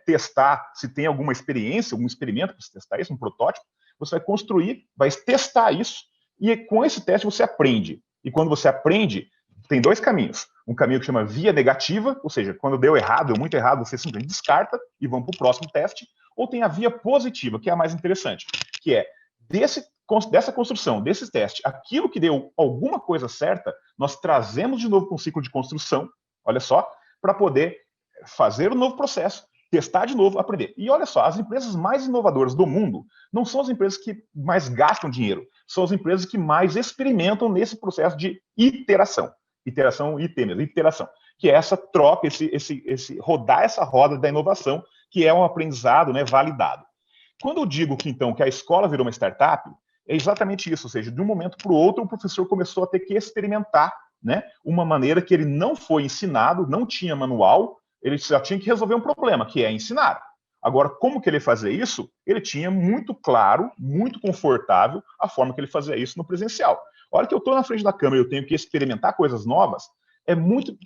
testar se tem alguma experiência, algum experimento para você testar isso, um protótipo. Você vai construir, vai testar isso, e com esse teste você aprende. E quando você aprende, tem dois caminhos. Um caminho que chama via negativa, ou seja, quando deu errado, deu muito errado, você simplesmente descarta e vamos para o próximo teste. Ou tem a via positiva, que é a mais interessante, que é dessa construção, desse teste, aquilo que deu alguma coisa certa, nós trazemos de novo para um ciclo de construção, olha só, para poder fazer um novo processo, testar de novo, aprender. E olha só, as empresas mais inovadoras do mundo não são as empresas que mais gastam dinheiro, são as empresas que mais experimentam nesse processo de iteração, que é essa troca, esse rodar essa roda da inovação, que é um aprendizado, né, validado. Quando eu digo que, então, que a escola virou uma startup, é exatamente isso, ou seja, de um momento para o outro, o professor começou a ter que experimentar, né, uma maneira que ele não foi ensinado, não tinha manual, ele já tinha que resolver um problema, que é ensinar. Agora, como que ele fazia isso? Ele tinha muito claro, muito confortável a forma que ele fazia isso no presencial. A hora que eu estou na frente da câmera e eu tenho que experimentar coisas novas,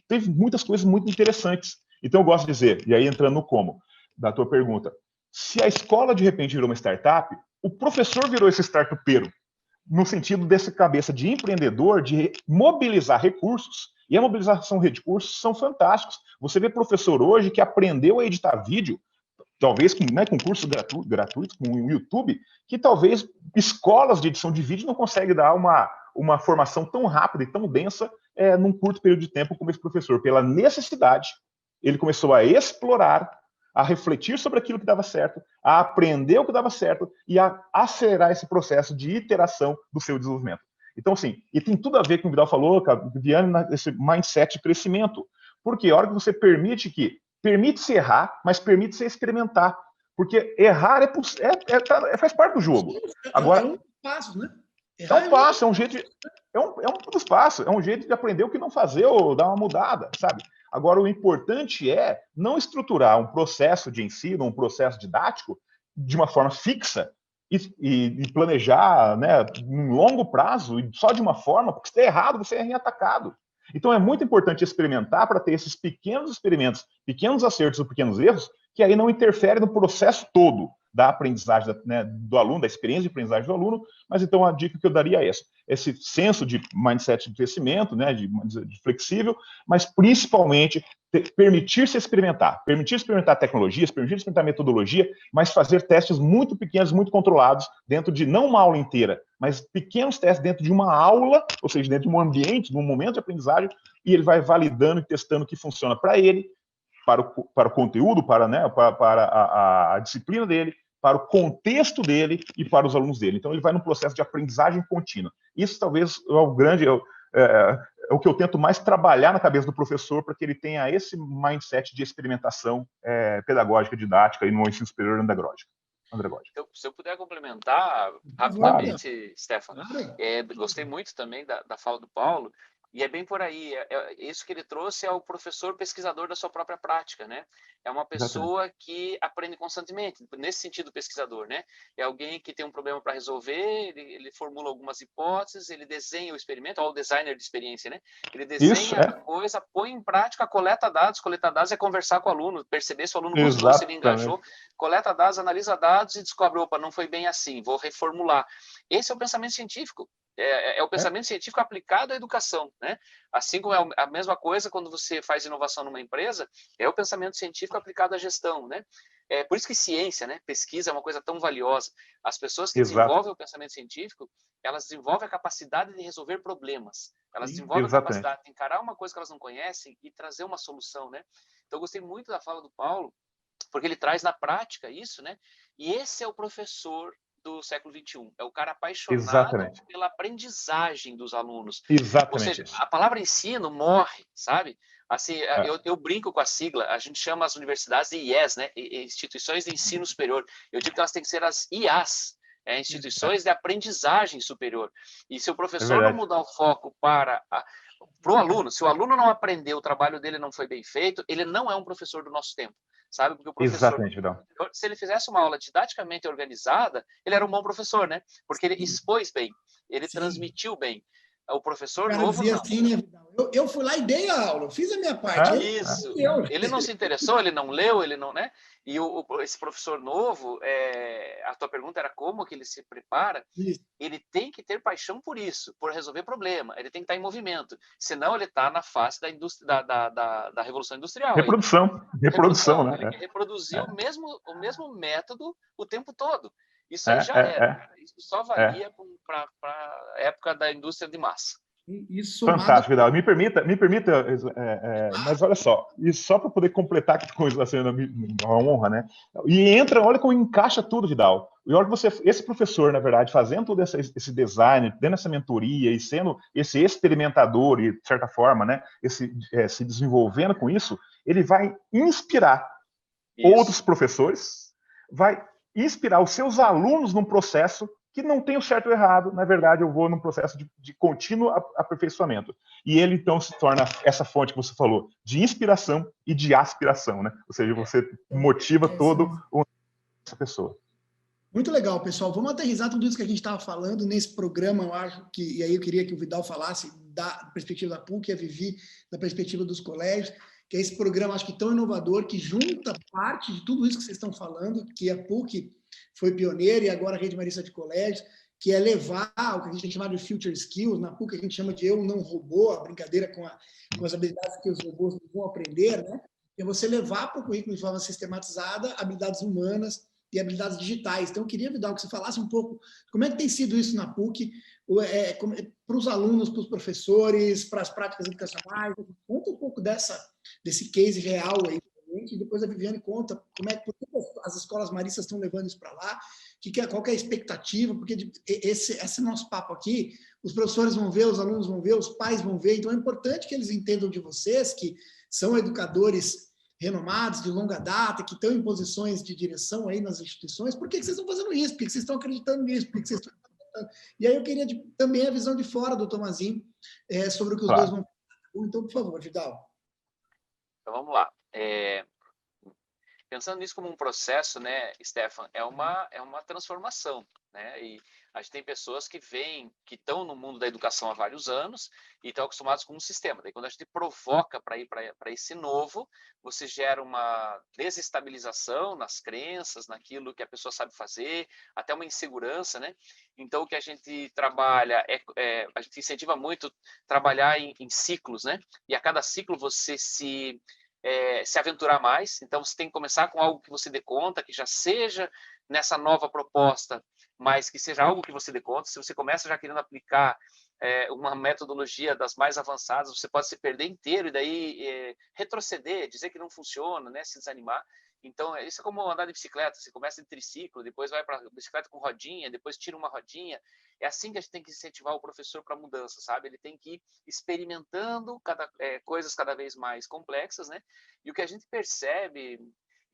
teve muitas coisas muito interessantes. Então, eu gosto de dizer, e aí entrando no como, da tua pergunta, se a escola de repente virou uma startup, o professor virou esse startupeiro, no sentido dessa cabeça de empreendedor, de mobilizar recursos, e a mobilização de recursos são fantásticos. Você vê professor hoje que aprendeu a editar vídeo, talvez com cursos gratuitos, com o YouTube, que talvez escolas de edição de vídeo não conseguem dar uma formação tão rápida e tão densa num curto período de tempo como esse professor. Pela necessidade, ele começou a explorar, a refletir sobre aquilo que dava certo, a aprender o que dava certo e a acelerar esse processo de iteração do seu desenvolvimento. Então, assim, e tem tudo a ver com o que o Vidal falou, Viviane, esse mindset de crescimento. Porque a hora que você permite-se errar, mas permite-se experimentar. Porque errar faz parte do jogo. Agora, é um passo, né? É um passo, é um jeito é um dos passos, é um jeito de aprender o que não fazer ou dar uma mudada, sabe? Agora, o importante é não estruturar um processo de ensino, um processo didático de uma forma fixa e planejar, né, num longo prazo, e só de uma forma, porque se der errado, você é reatacado. Então, é muito importante experimentar para ter esses pequenos experimentos, pequenos acertos ou pequenos erros, que aí não interferem no processo todo da aprendizagem, né, do aluno, da experiência de aprendizagem do aluno, mas então a dica que eu daria é essa, esse senso de mindset de crescimento, né, de flexível, mas principalmente permitir-se experimentar tecnologias, permitir experimentar metodologia, mas fazer testes muito pequenos, muito controlados, dentro de não uma aula inteira, mas pequenos testes dentro de uma aula, ou seja, dentro de um ambiente, de um momento de aprendizagem, e ele vai validando e testando o que funciona para ele, para o conteúdo, para a disciplina dele, para o contexto dele e para os alunos dele. Então, ele vai num processo de aprendizagem contínua. Isso talvez é o que eu tento mais trabalhar na cabeça do professor, para que ele tenha esse mindset de experimentação pedagógica, didática e no ensino superior andragógico. Se eu puder complementar rapidamente, claro. Stefan, gostei muito também da fala do Paulo, e é bem por aí, isso que ele trouxe é o professor pesquisador da sua própria prática, né? É uma pessoa que aprende constantemente, nesse sentido pesquisador, né? É alguém que tem um problema para resolver, ele formula algumas hipóteses, ele desenha o experimento, ou o designer de experiência, né? Ele desenha a coisa, põe em prática, coleta dados é conversar com o aluno, perceber se o aluno gostou, se ele engajou, coleta dados, analisa dados e descobre, opa, não foi bem assim, vou reformular. Esse é o pensamento científico. É o pensamento científico aplicado à educação, né? Assim como é a mesma coisa quando você faz inovação numa empresa, é o pensamento científico aplicado à gestão, né? É por isso que ciência, né? Pesquisa é uma coisa tão valiosa. As pessoas que desenvolvem o pensamento científico, elas desenvolvem a capacidade de resolver problemas. Elas desenvolvem a capacidade de encarar uma coisa que elas não conhecem e trazer uma solução, né? Então, eu gostei muito da fala do Paulo, porque ele traz na prática isso, né? E esse é o professor do século XXI. É o cara apaixonado pela aprendizagem dos alunos. Ou seja, a palavra ensino morre, sabe? Assim, eu brinco com a sigla, a gente chama as universidades de IES, né? Instituições de Ensino Superior. Eu digo que elas têm que ser as IAs, instituições de aprendizagem superior. E se o professor não mudar o foco para o aluno, se o aluno não aprendeu, o trabalho dele não foi bem feito, ele não é um professor do nosso tempo. Sabe? Porque o professor, se ele fizesse uma aula didaticamente organizada, ele era um bom professor, né? Porque ele expôs bem, ele transmitiu bem. O professor novo, dizia assim, né, Vidal? Eu fui lá e dei a aula, eu fiz a minha parte. Isso. Ele não se interessou, ele não leu, ele não, né? E esse professor novo, a tua pergunta era como que ele se prepara? Isso. Ele tem que ter paixão por isso, por resolver problema. Ele tem que estar em movimento. Senão ele está na face da indústria, da revolução industrial. Reprodução, né? Ele quer reproduzir o mesmo método o tempo todo. Isso aí já era. Isso só valia para a época da indústria de massa. Fantástico, Vidal. Me permita, mas olha só, e só para poder completar aqui com isso, sendo uma honra, né? E olha como encaixa tudo, Vidal. E olha que esse professor, na verdade, fazendo todo esse design, dando essa mentoria e sendo esse experimentador e, de certa forma, né, se desenvolvendo com isso, ele vai inspirar outros professores, vai inspirar os seus alunos num processo que não tem o certo ou errado, na verdade eu vou num processo de contínuo aperfeiçoamento. E ele então se torna essa fonte que você falou, de inspiração e de aspiração, né? Ou seja, você motiva essa pessoa. Muito legal, pessoal. Vamos aterrissar tudo isso que a gente estava falando nesse programa, eu acho que, e aí eu queria que o Vidal falasse da perspectiva da PUC, a Vivi da perspectiva dos colégios, que é esse programa, acho que tão inovador, que junta parte de tudo isso que vocês estão falando, que a PUC foi pioneira e agora a Rede Marista de Colégios, que é levar o que a gente tem chamado de Future Skills, na PUC a gente chama de eu não robô, a brincadeira com as habilidades que os robôs vão aprender, né? É você levar para o currículo de forma sistematizada habilidades humanas e habilidades digitais. Então, eu queria, Vidal, que você falasse um pouco como é que tem sido isso na PUC, para os alunos, para os professores, para as práticas educacionais. Conta um pouco desse case real aí, e depois a Viviane conta por que as escolas maristas estão levando isso para lá, qual que é a expectativa, porque esse nosso papo aqui, os professores vão ver, os alunos vão ver, os pais vão ver, então é importante que eles entendam de vocês, que são educadores renomados, de longa data, que estão em posições de direção aí nas instituições, por que vocês estão fazendo isso? Por que vocês estão acreditando nisso? Por que vocês estão acreditando? E aí eu queria também a visão de fora do Tomazinho sobre o que os dois vão falar. Então, por favor, Vidal. Então, vamos lá. Pensando nisso como um processo, né, Stefan, é uma transformação, né? E a gente tem pessoas que estão no mundo da educação há vários anos e estão acostumados com um sistema. Daí, quando a gente provoca para ir para esse novo, você gera uma desestabilização nas crenças, naquilo que a pessoa sabe fazer, até uma insegurança, né? Então, o que a gente trabalha a gente incentiva muito trabalhar em ciclos, né? E a cada ciclo você se aventurar mais. Então, você tem que começar com algo que você dê conta, que já seja nessa nova proposta, mas que seja algo que você dê conta. Se você começa já querendo aplicar uma metodologia das mais avançadas, você pode se perder inteiro e daí retroceder, dizer que não funciona, né, se desanimar. Então, isso é como andar de bicicleta. Você começa de triciclo, depois vai para bicicleta com rodinha, depois tira uma rodinha. É assim que a gente tem que incentivar o professor para a mudança, sabe? Ele tem que ir experimentando coisas cada vez mais complexas, né? E o que a gente percebe,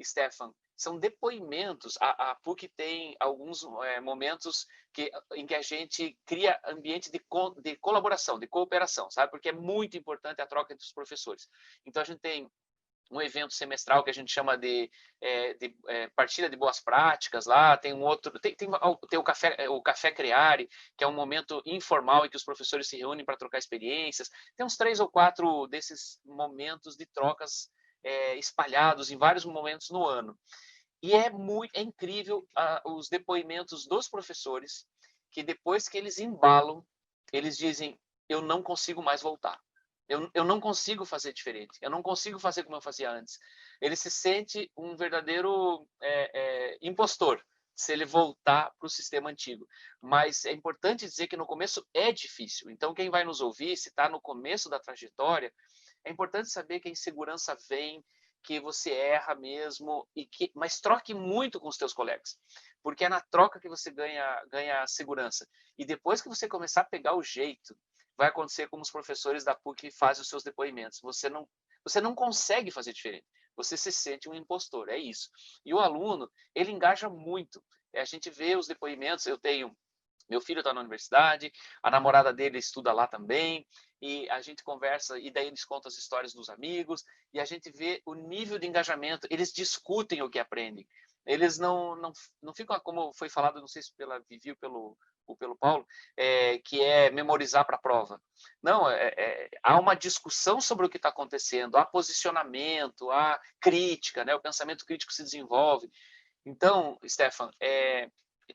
Stefan, são depoimentos. A PUC tem alguns momentos em que a gente cria ambiente de colaboração, de cooperação, sabe? Porque é muito importante a troca entre os professores. Então, a gente tem um evento semestral que a gente chama de partilha de boas práticas lá, tem um outro, tem o Café Creare, que é um momento informal em que os professores se reúnem para trocar experiências. Tem uns 3 ou 4 desses momentos de trocas espalhados em vários momentos no ano. E é incrível os depoimentos dos professores, que depois que eles embalam, eles dizem, eu não consigo mais voltar. Eu não consigo fazer diferente. Eu não consigo fazer como eu fazia antes. Ele se sente um verdadeiro impostor se ele voltar para o sistema antigo. Mas é importante dizer que no começo é difícil. Então, quem vai nos ouvir, se está no começo da trajetória, é importante saber que a insegurança vem, que você erra mesmo, mas troque muito com os teus colegas. Porque é na troca que você ganha segurança. E depois que você começar a pegar o jeito, vai acontecer como os professores da PUC fazem os seus depoimentos. Você não consegue fazer diferente. Você se sente um impostor, é isso. E o aluno, ele engaja muito. A gente vê os depoimentos, meu filho está na universidade, a namorada dele estuda lá também, e a gente conversa, e daí eles contam as histórias dos amigos, e a gente vê o nível de engajamento, eles discutem o que aprendem. Eles não ficam, como foi falado, não sei se pela Vivi ou pelo Paulo, que é memorizar para a prova. Não, há uma discussão sobre o que está acontecendo, há posicionamento, há crítica, né? O pensamento crítico se desenvolve. Então, Stefan,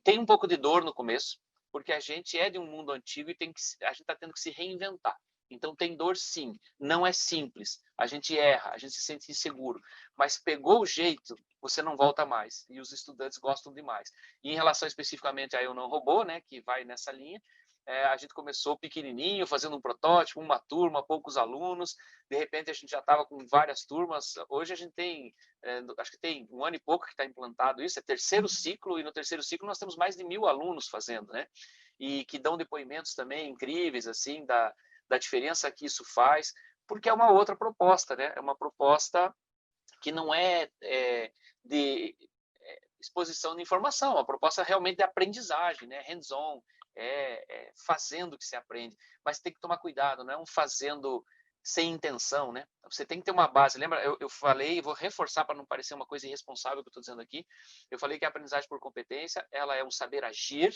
tem um pouco de dor no começo, porque a gente é de um mundo antigo e a gente está tendo que se reinventar. Então, tem dor, sim. Não é simples. A gente erra, a gente se sente inseguro. Mas pegou o jeito, você não volta mais. E os estudantes gostam demais. E em relação especificamente a Eu Não Robô, né, que vai nessa linha, a gente começou pequenininho, fazendo um protótipo, uma turma, poucos alunos. De repente, a gente já estava com várias turmas. Hoje a gente tem, acho que tem 1 ano e pouco que está implantado isso. É terceiro ciclo, e no terceiro ciclo nós temos mais de 1.000 alunos fazendo, né? E que dão depoimentos também incríveis, assim, da diferença que isso faz, porque é uma outra proposta, né? É uma proposta que não é de exposição de informação, é uma proposta realmente de aprendizagem, né? Hands-on, fazendo que se aprende, mas tem que tomar cuidado, não é um fazendo sem intenção, né? Você tem que ter uma base. Lembra, eu falei, vou reforçar para não parecer uma coisa irresponsável que eu estou dizendo aqui, eu falei que a aprendizagem por competência, ela é um saber agir.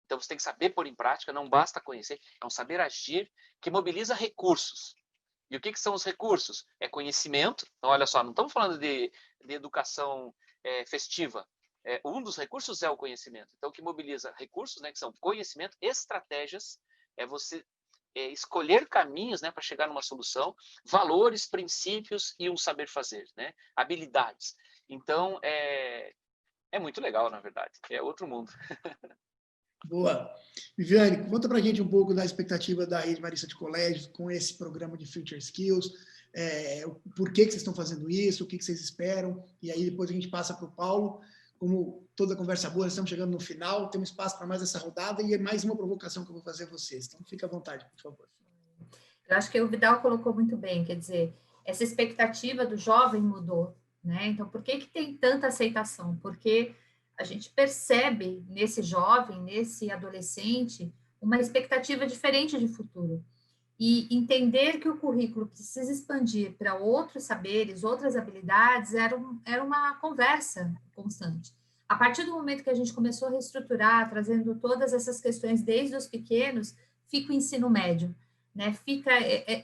Então, você tem que saber pôr em prática, não basta conhecer, é um saber agir que mobiliza recursos. E o que são os recursos? É conhecimento. Então, olha só, não estamos falando de educação festiva. Um dos recursos é o conhecimento. Então, o que mobiliza recursos, né, que são conhecimento, estratégias, é você escolher caminhos, né, para chegar numa solução, valores, princípios e um saber fazer, né, habilidades. Então, é muito legal, na verdade. É outro mundo. Boa. Viviane, conta pra gente um pouco da expectativa da Rede Marista de Colégios com esse programa de Future Skills, por que vocês estão fazendo isso, o que vocês esperam, e aí depois a gente passa para o Paulo. Como toda conversa boa, nós estamos chegando no final, temos espaço para mais essa rodada e é mais uma provocação que eu vou fazer a vocês. Então, fica à vontade, por favor. Eu acho que o Vidal colocou muito bem, quer dizer, essa expectativa do jovem mudou, né? Então, por que tem tanta aceitação? Porque a gente percebe nesse jovem, nesse adolescente, uma expectativa diferente de futuro. E entender que o currículo precisa expandir para outros saberes, outras habilidades, era uma conversa constante. A partir do momento que a gente começou a reestruturar, trazendo todas essas questões desde os pequenos, fica o ensino médio, né? Fica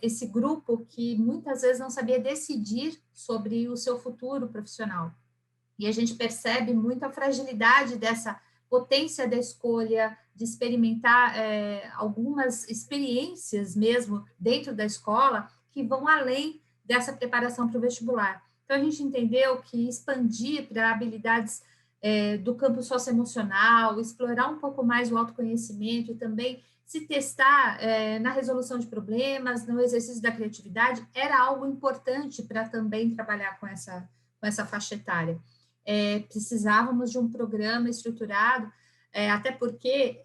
esse grupo que muitas vezes não sabia decidir sobre o seu futuro profissional. E a gente percebe muito a fragilidade dessa potência da escolha, de experimentar algumas experiências mesmo dentro da escola que vão além dessa preparação para o vestibular. Então, a gente entendeu que expandir para habilidades do campo socioemocional, explorar um pouco mais o autoconhecimento e também se testar na resolução de problemas, no exercício da criatividade, era algo importante para também trabalhar com essa faixa etária. precisávamos de um programa estruturado, até porque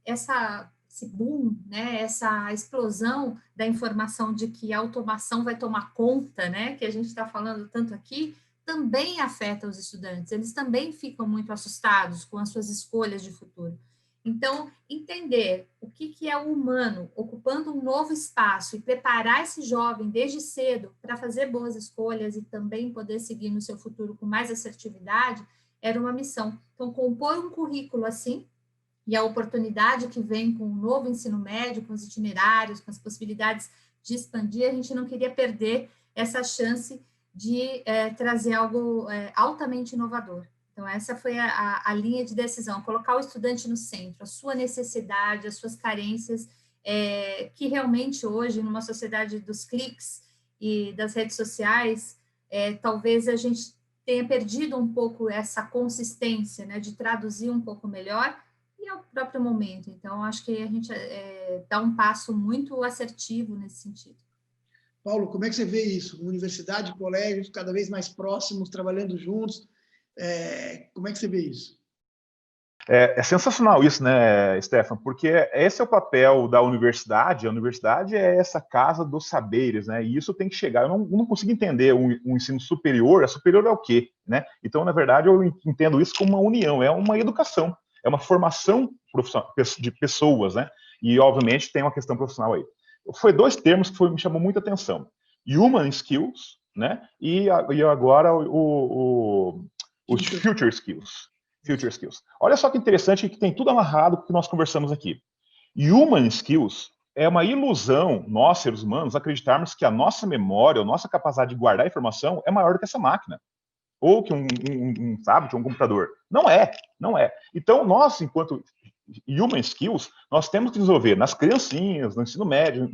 esse boom, né, essa explosão da informação de que a automação vai tomar conta, né, que a gente está falando tanto aqui, também afeta os estudantes, eles também ficam muito assustados com as suas escolhas de futuro. Então, entender o que é o humano ocupando um novo espaço e preparar esse jovem desde cedo para fazer boas escolhas e também poder seguir no seu futuro com mais assertividade, era uma missão. Então, compor um currículo assim, e a oportunidade que vem com o novo ensino médio, com os itinerários, com as possibilidades de expandir, a gente não queria perder essa chance de trazer algo altamente inovador. Então, essa foi a linha de decisão, colocar o estudante no centro, a sua necessidade, as suas carências, que realmente hoje, numa sociedade dos cliques e das redes sociais, talvez a gente tenha perdido um pouco essa consistência, né, de traduzir um pouco melhor, e ao próprio momento. Então, acho que a gente dá um passo muito assertivo nesse sentido. Paulo, como é que você vê isso? Universidade e colégios cada vez mais próximos, trabalhando juntos. Como é que você vê isso? É sensacional isso, né, Stefan? Porque esse é o papel da universidade. A universidade é essa casa dos saberes, né? E isso tem que chegar. Eu não consigo entender um ensino superior. A superior é o quê, né? Então, na verdade, eu entendo isso como uma união, é uma educação. É uma formação de pessoas, né? E, obviamente, tem uma questão profissional aí. Foi 2 termos que me chamou muita atenção. Human Skills, né? E agora os Future Skills. Future Skills. Olha só que interessante, que tem tudo amarrado com o que nós conversamos aqui. Human Skills é uma ilusão, nós, seres humanos, acreditarmos que a nossa memória, a nossa capacidade de guardar informação é maior do que essa máquina. Ou que um tablet, um computador. Não é. Então, nós, enquanto human skills, nós temos que desenvolver nas criancinhas, no ensino médio,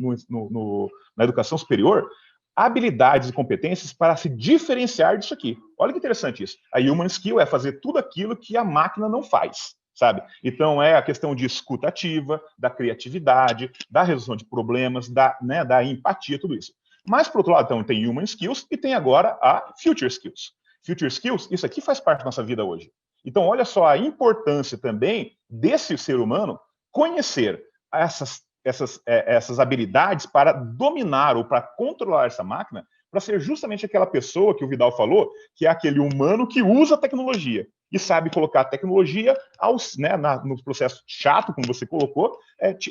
na educação superior, habilidades e competências para se diferenciar disso aqui. Olha que interessante isso. A human skill é fazer tudo aquilo que a máquina não faz, sabe? Então, é a questão de escuta ativa, da criatividade, da resolução de problemas, da empatia, tudo isso. Mas, por outro lado, então, tem human skills e tem agora a future skills. Future skills, isso aqui faz parte da nossa vida hoje. Então, olha só a importância também desse ser humano conhecer essas habilidades para dominar ou para controlar essa máquina, para ser justamente aquela pessoa que o Vidal falou, que é aquele humano que usa a tecnologia e sabe colocar a tecnologia no processo chato, como você colocou,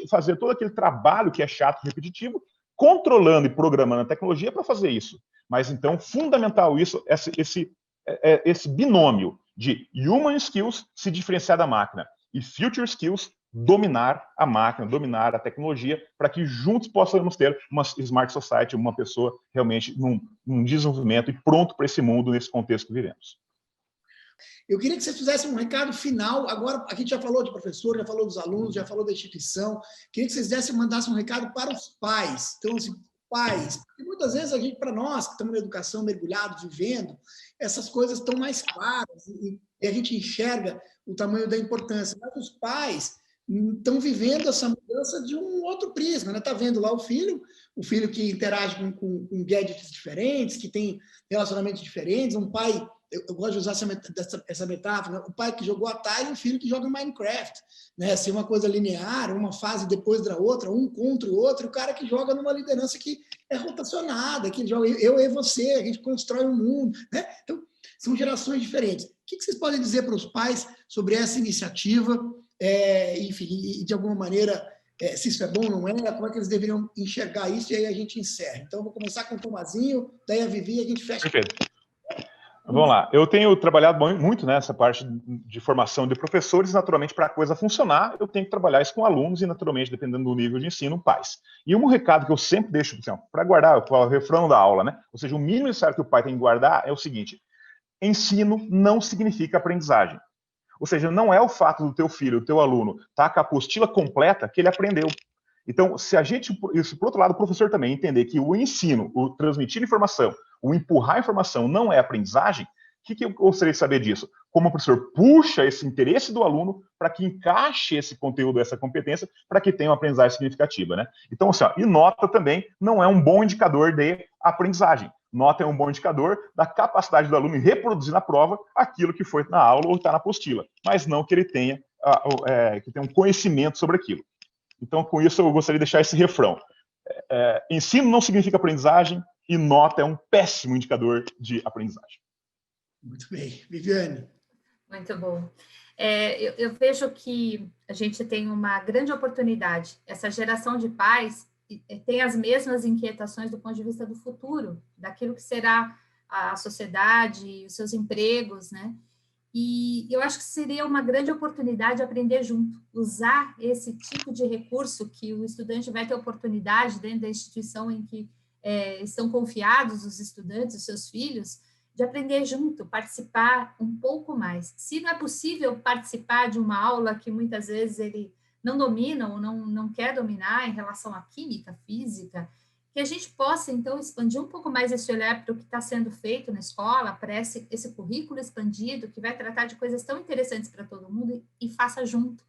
fazer todo aquele trabalho que é chato e repetitivo, controlando e programando a tecnologia para fazer isso. Mas, então, fundamental isso, esse binômio de human skills se diferenciar da máquina e future skills dominar a máquina, dominar a tecnologia, para que juntos possamos ter uma smart society, uma pessoa realmente num desenvolvimento e pronto para esse mundo, nesse contexto que vivemos. Eu queria que você fizesse um recado final. Agora, a gente já falou de professor, já falou dos alunos, já falou da instituição. Queria que vocês mandassem um recado para os pais. Então, assim, pais, porque muitas vezes para nós que estamos na educação mergulhados, vivendo, essas coisas estão mais claras e a gente enxerga o tamanho da importância. Mas os pais estão vivendo essa mudança de um outro prisma, né? Está vendo lá o filho que interage com gadgets diferentes, que tem relacionamentos diferentes, um pai, eu gosto de usar essa metáfora, né? O pai que jogou Atari e o filho que joga Minecraft, né? Assim, uma coisa linear, uma fase depois da outra, um contra o outro, e o cara que joga numa liderança que é rotacionada, que joga eu e você, a gente constrói um mundo, né? Então, são gerações diferentes. O que vocês podem dizer para os pais sobre essa iniciativa? Enfim, e de alguma maneira, se isso é bom ou não é, como é que eles deveriam enxergar isso, e aí a gente encerra. Então, eu vou começar com o Tomazinho, daí a Vivi, e a gente fecha. Perfeito. Vamos lá. Eu tenho trabalhado muito nessa parte de formação de professores, naturalmente, para a coisa funcionar, eu tenho que trabalhar isso com alunos e, naturalmente, dependendo do nível de ensino, pais. E um recado que eu sempre deixo, para guardar, o refrão da aula, né? Ou seja, o mínimo necessário que o pai tem que guardar é o seguinte: ensino não significa aprendizagem. Ou seja, não é o fato do teu filho, do teu aluno, estar com a apostila completa que ele aprendeu. Então, se a gente, isso, por outro lado, o professor também entender que o ensino, o transmitir informação, o empurrar informação não é aprendizagem, o que eu gostaria de saber disso? Como o professor puxa esse interesse do aluno para que encaixe esse conteúdo, essa competência, para que tenha uma aprendizagem significativa, né? Então, assim, e nota também não é um bom indicador de aprendizagem. Nota é um bom indicador da capacidade do aluno em reproduzir na prova aquilo que foi na aula ou está na apostila, mas não que ele tenha, que tenha um conhecimento sobre aquilo. Então, com isso, eu gostaria de deixar esse refrão. Ensino não significa aprendizagem e nota é um péssimo indicador de aprendizagem. Muito bem. Viviane. Muito bom. Eu vejo que a gente tem uma grande oportunidade. Essa geração de pais tem as mesmas inquietações do ponto de vista do futuro, daquilo que será a sociedade, os seus empregos, né? E eu acho que seria uma grande oportunidade aprender junto, usar esse tipo de recurso que o estudante vai ter oportunidade dentro da instituição em que estão confiados os estudantes, os seus filhos, de aprender junto, participar um pouco mais. Se não é possível participar de uma aula que muitas vezes ele não domina ou não quer dominar em relação à química, física, que a gente possa, então, expandir um pouco mais esse olhar para o que está sendo feito na escola, para esse currículo expandido, que vai tratar de coisas tão interessantes para todo mundo e faça junto.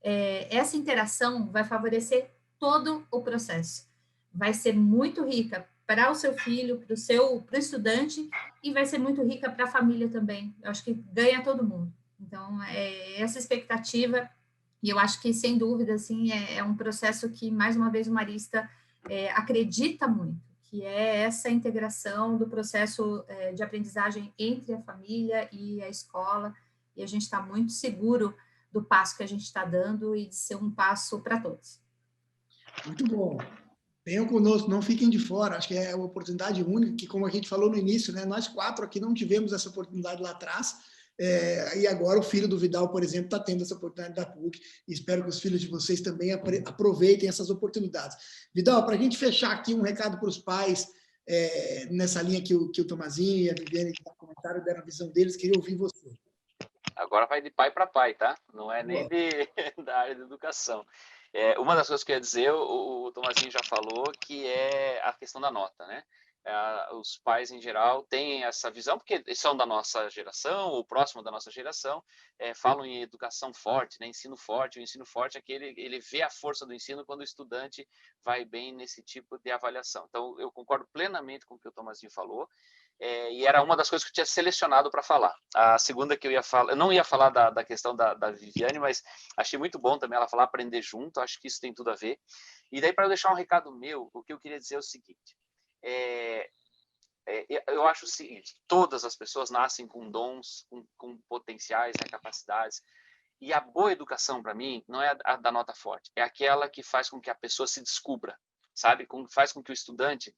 Essa interação vai favorecer todo o processo. Vai ser muito rica para o seu filho, para o estudante, e vai ser muito rica para a família também. Eu acho que ganha todo mundo. Então, essa expectativa, e eu acho que, sem dúvida, assim, é um processo que, mais uma vez, o Marista acredita muito, que é essa integração do processo de aprendizagem entre a família e a escola, e a gente está muito seguro do passo que a gente está dando e de ser um passo para todos. Muito bom. Venham conosco, não fiquem de fora. Acho que é uma oportunidade única, que, como a gente falou no início, né, nós 4 aqui não tivemos essa oportunidade lá atrás, e agora o filho do Vidal, por exemplo, está tendo essa oportunidade da PUC, e espero que os filhos de vocês também aproveitem essas oportunidades. Vidal, para a gente fechar aqui, um recado para os pais, nessa linha que o Tomazinho e a Viviane que comentaram, deram a visão deles, queria ouvir você. Agora vai de pai para pai, tá? Não é nem da área da educação. Uma das coisas que eu ia dizer, o Tomazinho já falou, que é a questão da nota, né? Os pais, em geral, têm essa visão, porque são da nossa geração, ou próximo da nossa geração, falam em educação forte, né? Ensino forte. O ensino forte é que ele vê a força do ensino quando o estudante vai bem nesse tipo de avaliação. Então, eu concordo plenamente com o que o Tomazinho falou, e era uma das coisas que eu tinha selecionado para falar. A segunda que eu ia falar, eu não ia falar da questão da Viviane, mas achei muito bom também ela falar aprender junto, acho que isso tem tudo a ver. E daí, para eu deixar um recado meu, o que eu queria dizer é o seguinte, eu acho o seguinte, todas as pessoas nascem com dons, com potenciais, né, capacidades, e a boa educação, para mim, não é a da nota forte, é aquela que faz com que a pessoa se descubra, sabe? Faz com que o estudante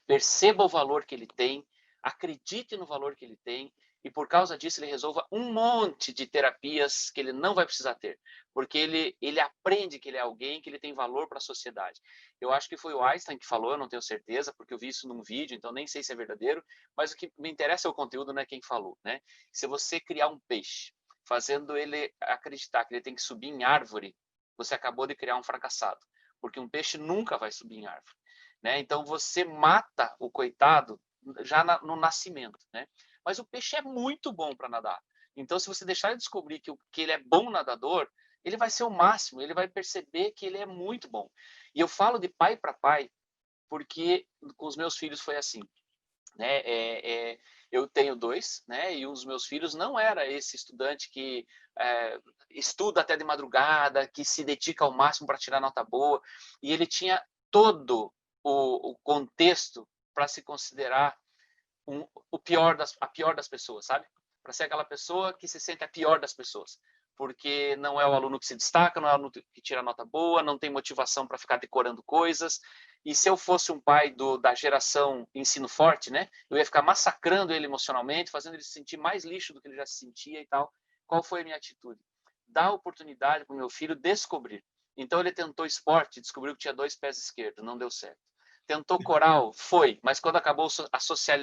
perceba o valor que ele tem, acredite no valor que ele tem, e por causa disso ele resolva um monte de terapias que ele não vai precisar ter, porque ele aprende que ele é alguém, que ele tem valor para a sociedade. Eu acho que foi o Einstein que falou, eu não tenho certeza, porque eu vi isso num vídeo, então nem sei se é verdadeiro, mas o que me interessa é o conteúdo, não é quem falou, né? Se você criar um peixe, fazendo ele acreditar que ele tem que subir em árvore, você acabou de criar um fracassado, porque um peixe nunca vai subir em árvore, né? Então você mata o coitado já no nascimento, né? Mas o peixe é muito bom para nadar. Então, se você deixar ele descobrir que ele é bom nadador, ele vai ser o máximo, ele vai perceber que ele é muito bom. E eu falo de pai para pai, porque com os meus filhos foi assim, né? Eu tenho 2, né? E um dos meus filhos não era esse estudante que estuda até de madrugada, que se dedica ao máximo para tirar nota boa, e ele tinha todo o contexto para se considerar a pior das pessoas, sabe? Para ser aquela pessoa que se sente a pior das pessoas, porque não é o aluno que se destaca, não é o aluno que tira nota boa, não tem motivação para ficar decorando coisas. E se eu fosse um pai da geração ensino forte, né? Eu ia ficar massacrando ele emocionalmente, fazendo ele se sentir mais lixo do que ele já se sentia e tal. Qual foi a minha atitude? Dar oportunidade para o meu filho descobrir. Então ele tentou esporte, descobriu que tinha 2 pés esquerdos, não deu certo. Tentou coral, foi, mas quando acabou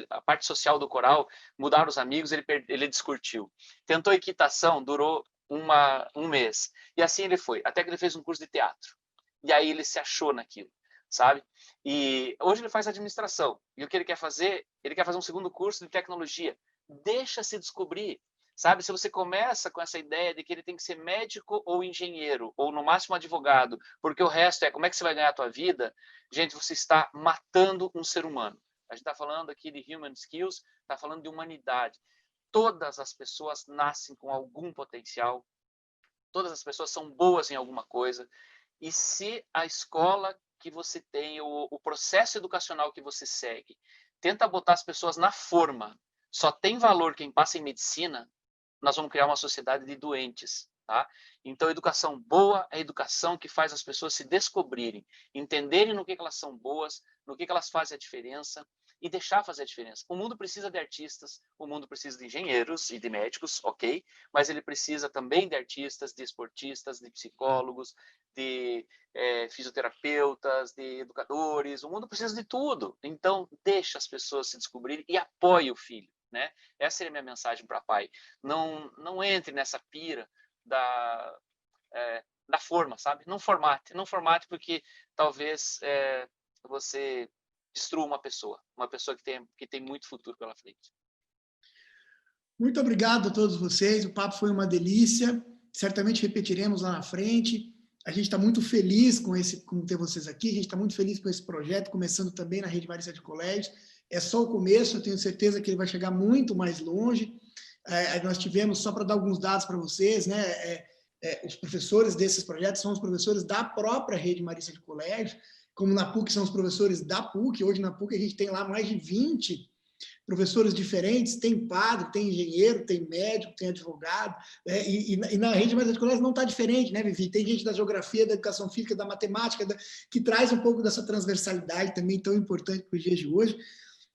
a parte social do coral, mudaram os amigos, ele descurtiu. Tentou equitação, durou um mês. E assim ele foi, até que ele fez um curso de teatro. E aí ele se achou naquilo, sabe? E hoje ele faz administração. E o que ele quer fazer? Ele quer fazer um segundo curso de tecnologia. Deixa-se descobrir. Sabe, se você começa com essa ideia de que ele tem que ser médico ou engenheiro, ou no máximo advogado, porque o resto como é que você vai ganhar a tua vida, gente, você está matando um ser humano. A gente está falando aqui de human skills, está falando de humanidade. Todas as pessoas nascem com algum potencial, todas as pessoas são boas em alguma coisa, e se a escola que você tem, o processo educacional que você segue, tenta botar as pessoas na forma, só tem valor quem passa em medicina, nós vamos criar uma sociedade de doentes. Tá? Então, educação boa é a educação que faz as pessoas se descobrirem, entenderem no que elas são boas, no que elas fazem a diferença e deixar fazer a diferença. O mundo precisa de artistas, o mundo precisa de engenheiros e de médicos, ok? Mas ele precisa também de artistas, de esportistas, de psicólogos, de fisioterapeutas, de educadores. O mundo precisa de tudo. Então, deixa as pessoas se descobrirem e apoie o filho. Né? Essa seria a minha mensagem para pai. Não entre nessa pira da forma, sabe? Não formate porque talvez você destrua uma pessoa que tem muito futuro pela frente. Muito obrigado a todos vocês, o papo foi uma delícia, certamente repetiremos lá na frente. A gente está muito feliz com ter vocês aqui, a gente está muito feliz com esse projeto, começando também na Rede Marista de Colégios. É só o começo, eu tenho certeza que ele vai chegar muito mais longe. Nós tivemos, só para dar alguns dados para vocês, né, os professores desses projetos são os professores da própria Rede Marista de Colégios, como na PUC são os professores da PUC. Hoje na PUC a gente tem lá mais de 20 professores diferentes, tem padre, tem engenheiro, tem médico, tem advogado, e na Rede Marista de Colégios não está diferente, né, Vivi? Tem gente da geografia, da educação física, da matemática, que traz um pouco dessa transversalidade também tão importante para os dias de hoje.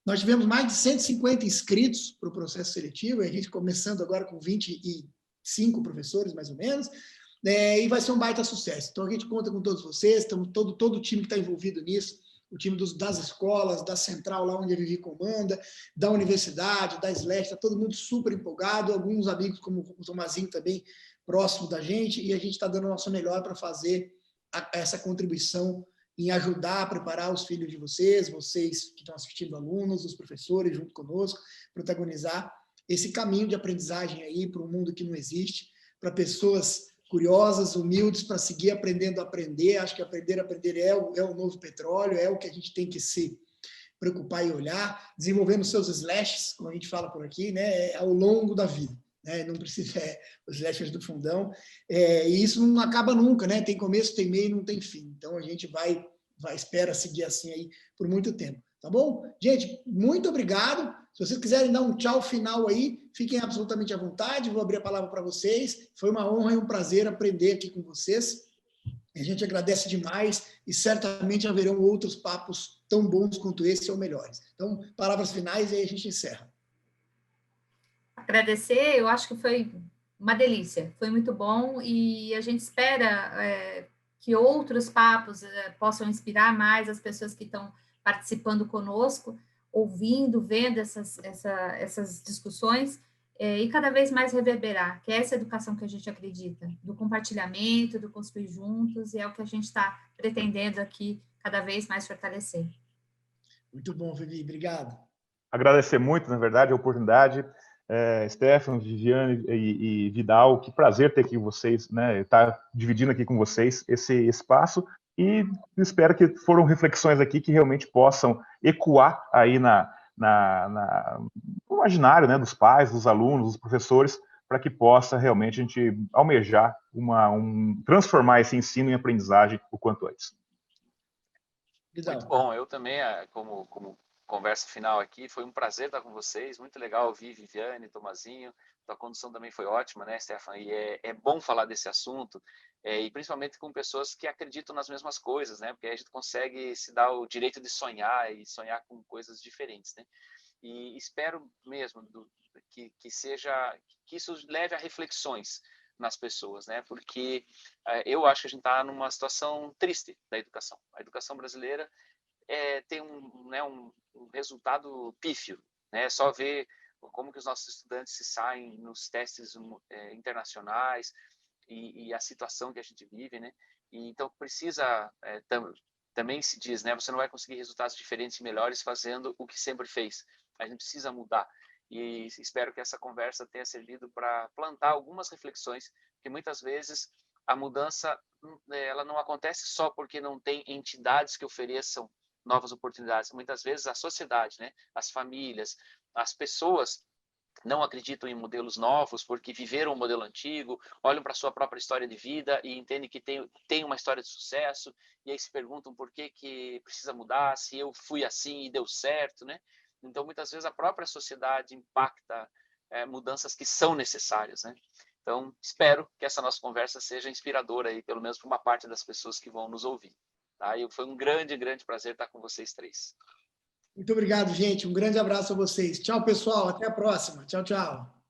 Nós tivemos mais de 150 inscritos para o processo seletivo, a gente começando agora com 25 professores, mais ou menos, e vai ser um baita sucesso. Então, a gente conta com todos vocês, todo o time que está envolvido nisso, o time das escolas, da central, lá onde a Vivi comanda, da universidade, da SLET, está todo mundo super empolgado, alguns amigos, como o Tomazinho também, próximo da gente, e a gente está dando o nosso melhor para fazer essa contribuição em ajudar a preparar os filhos de vocês que estão assistindo, alunos, os professores, junto conosco, protagonizar esse caminho de aprendizagem aí para um mundo que não existe, para pessoas curiosas, humildes, para seguir aprendendo a aprender. Acho que aprender é o novo petróleo, é o que a gente tem que se preocupar e olhar, desenvolvendo seus slashes, como a gente fala por aqui, né, ao longo da vida. Né? Não precisa os slashes do fundão, e isso não acaba nunca, né? Tem começo, tem meio, não tem fim. Então a gente espera seguir assim aí por muito tempo, tá bom? Gente, muito obrigado. Se vocês quiserem dar um tchau final aí, fiquem absolutamente à vontade. Vou abrir a palavra para vocês. Foi uma honra e um prazer aprender aqui com vocês. A gente agradece demais e certamente haverão outros papos tão bons quanto esse ou melhores. Então, palavras finais e aí a gente encerra. Agradecer, eu acho que foi uma delícia, foi muito bom e a gente espera que outros papos possam inspirar mais as pessoas que estão participando conosco, ouvindo, vendo essas discussões e cada vez mais reverberar, que é essa educação que a gente acredita, do compartilhamento, do construir juntos, e é o que a gente está pretendendo aqui cada vez mais fortalecer. Muito bom, Vivi, obrigado. Agradecer muito, na verdade, a oportunidade. Stefano, Viviane e Vidal, que prazer ter aqui com vocês, né, estar dividindo aqui com vocês esse espaço, e espero que foram reflexões aqui que realmente possam ecoar aí no imaginário, né, dos pais, dos alunos, dos professores, para que possa realmente a gente almejar transformar esse ensino em aprendizagem o quanto antes. Muito bom, eu também, como conversa final aqui, foi um prazer estar com vocês, muito legal ouvir Viviane, Tomazinho, a condução também foi ótima, né, Stefan? E é bom falar desse assunto, e principalmente com pessoas que acreditam nas mesmas coisas, né? Porque aí a gente consegue se dar o direito de sonhar e sonhar com coisas diferentes, né? E espero mesmo que isso leve a reflexões nas pessoas, né? Porque eu acho que a gente está numa situação triste da educação. A educação brasileira tem um resultado pífio, né? Só ver como que os nossos estudantes se saem nos testes internacionais e a situação que a gente vive, né? E então precisa também se diz, né? Você não vai conseguir resultados diferentes e melhores fazendo o que sempre fez. A gente precisa mudar. E espero que essa conversa tenha servido para plantar algumas reflexões, que muitas vezes a mudança ela não acontece só porque não tem entidades que ofereçam novas oportunidades. Muitas vezes a sociedade, né, as famílias, as pessoas não acreditam em modelos novos porque viveram um modelo antigo, olham para a sua própria história de vida e entendem que tem uma história de sucesso, e aí se perguntam por que precisa mudar, se eu fui assim e deu certo, né? Então, muitas vezes, a própria sociedade impacta mudanças que são necessárias, né? Então, espero que essa nossa conversa seja inspiradora, aí, pelo menos para uma parte das pessoas que vão nos ouvir. Tá? E foi um grande, grande prazer estar com vocês três. Muito obrigado, gente. Um grande abraço a vocês. Tchau, pessoal. Até a próxima. Tchau, tchau.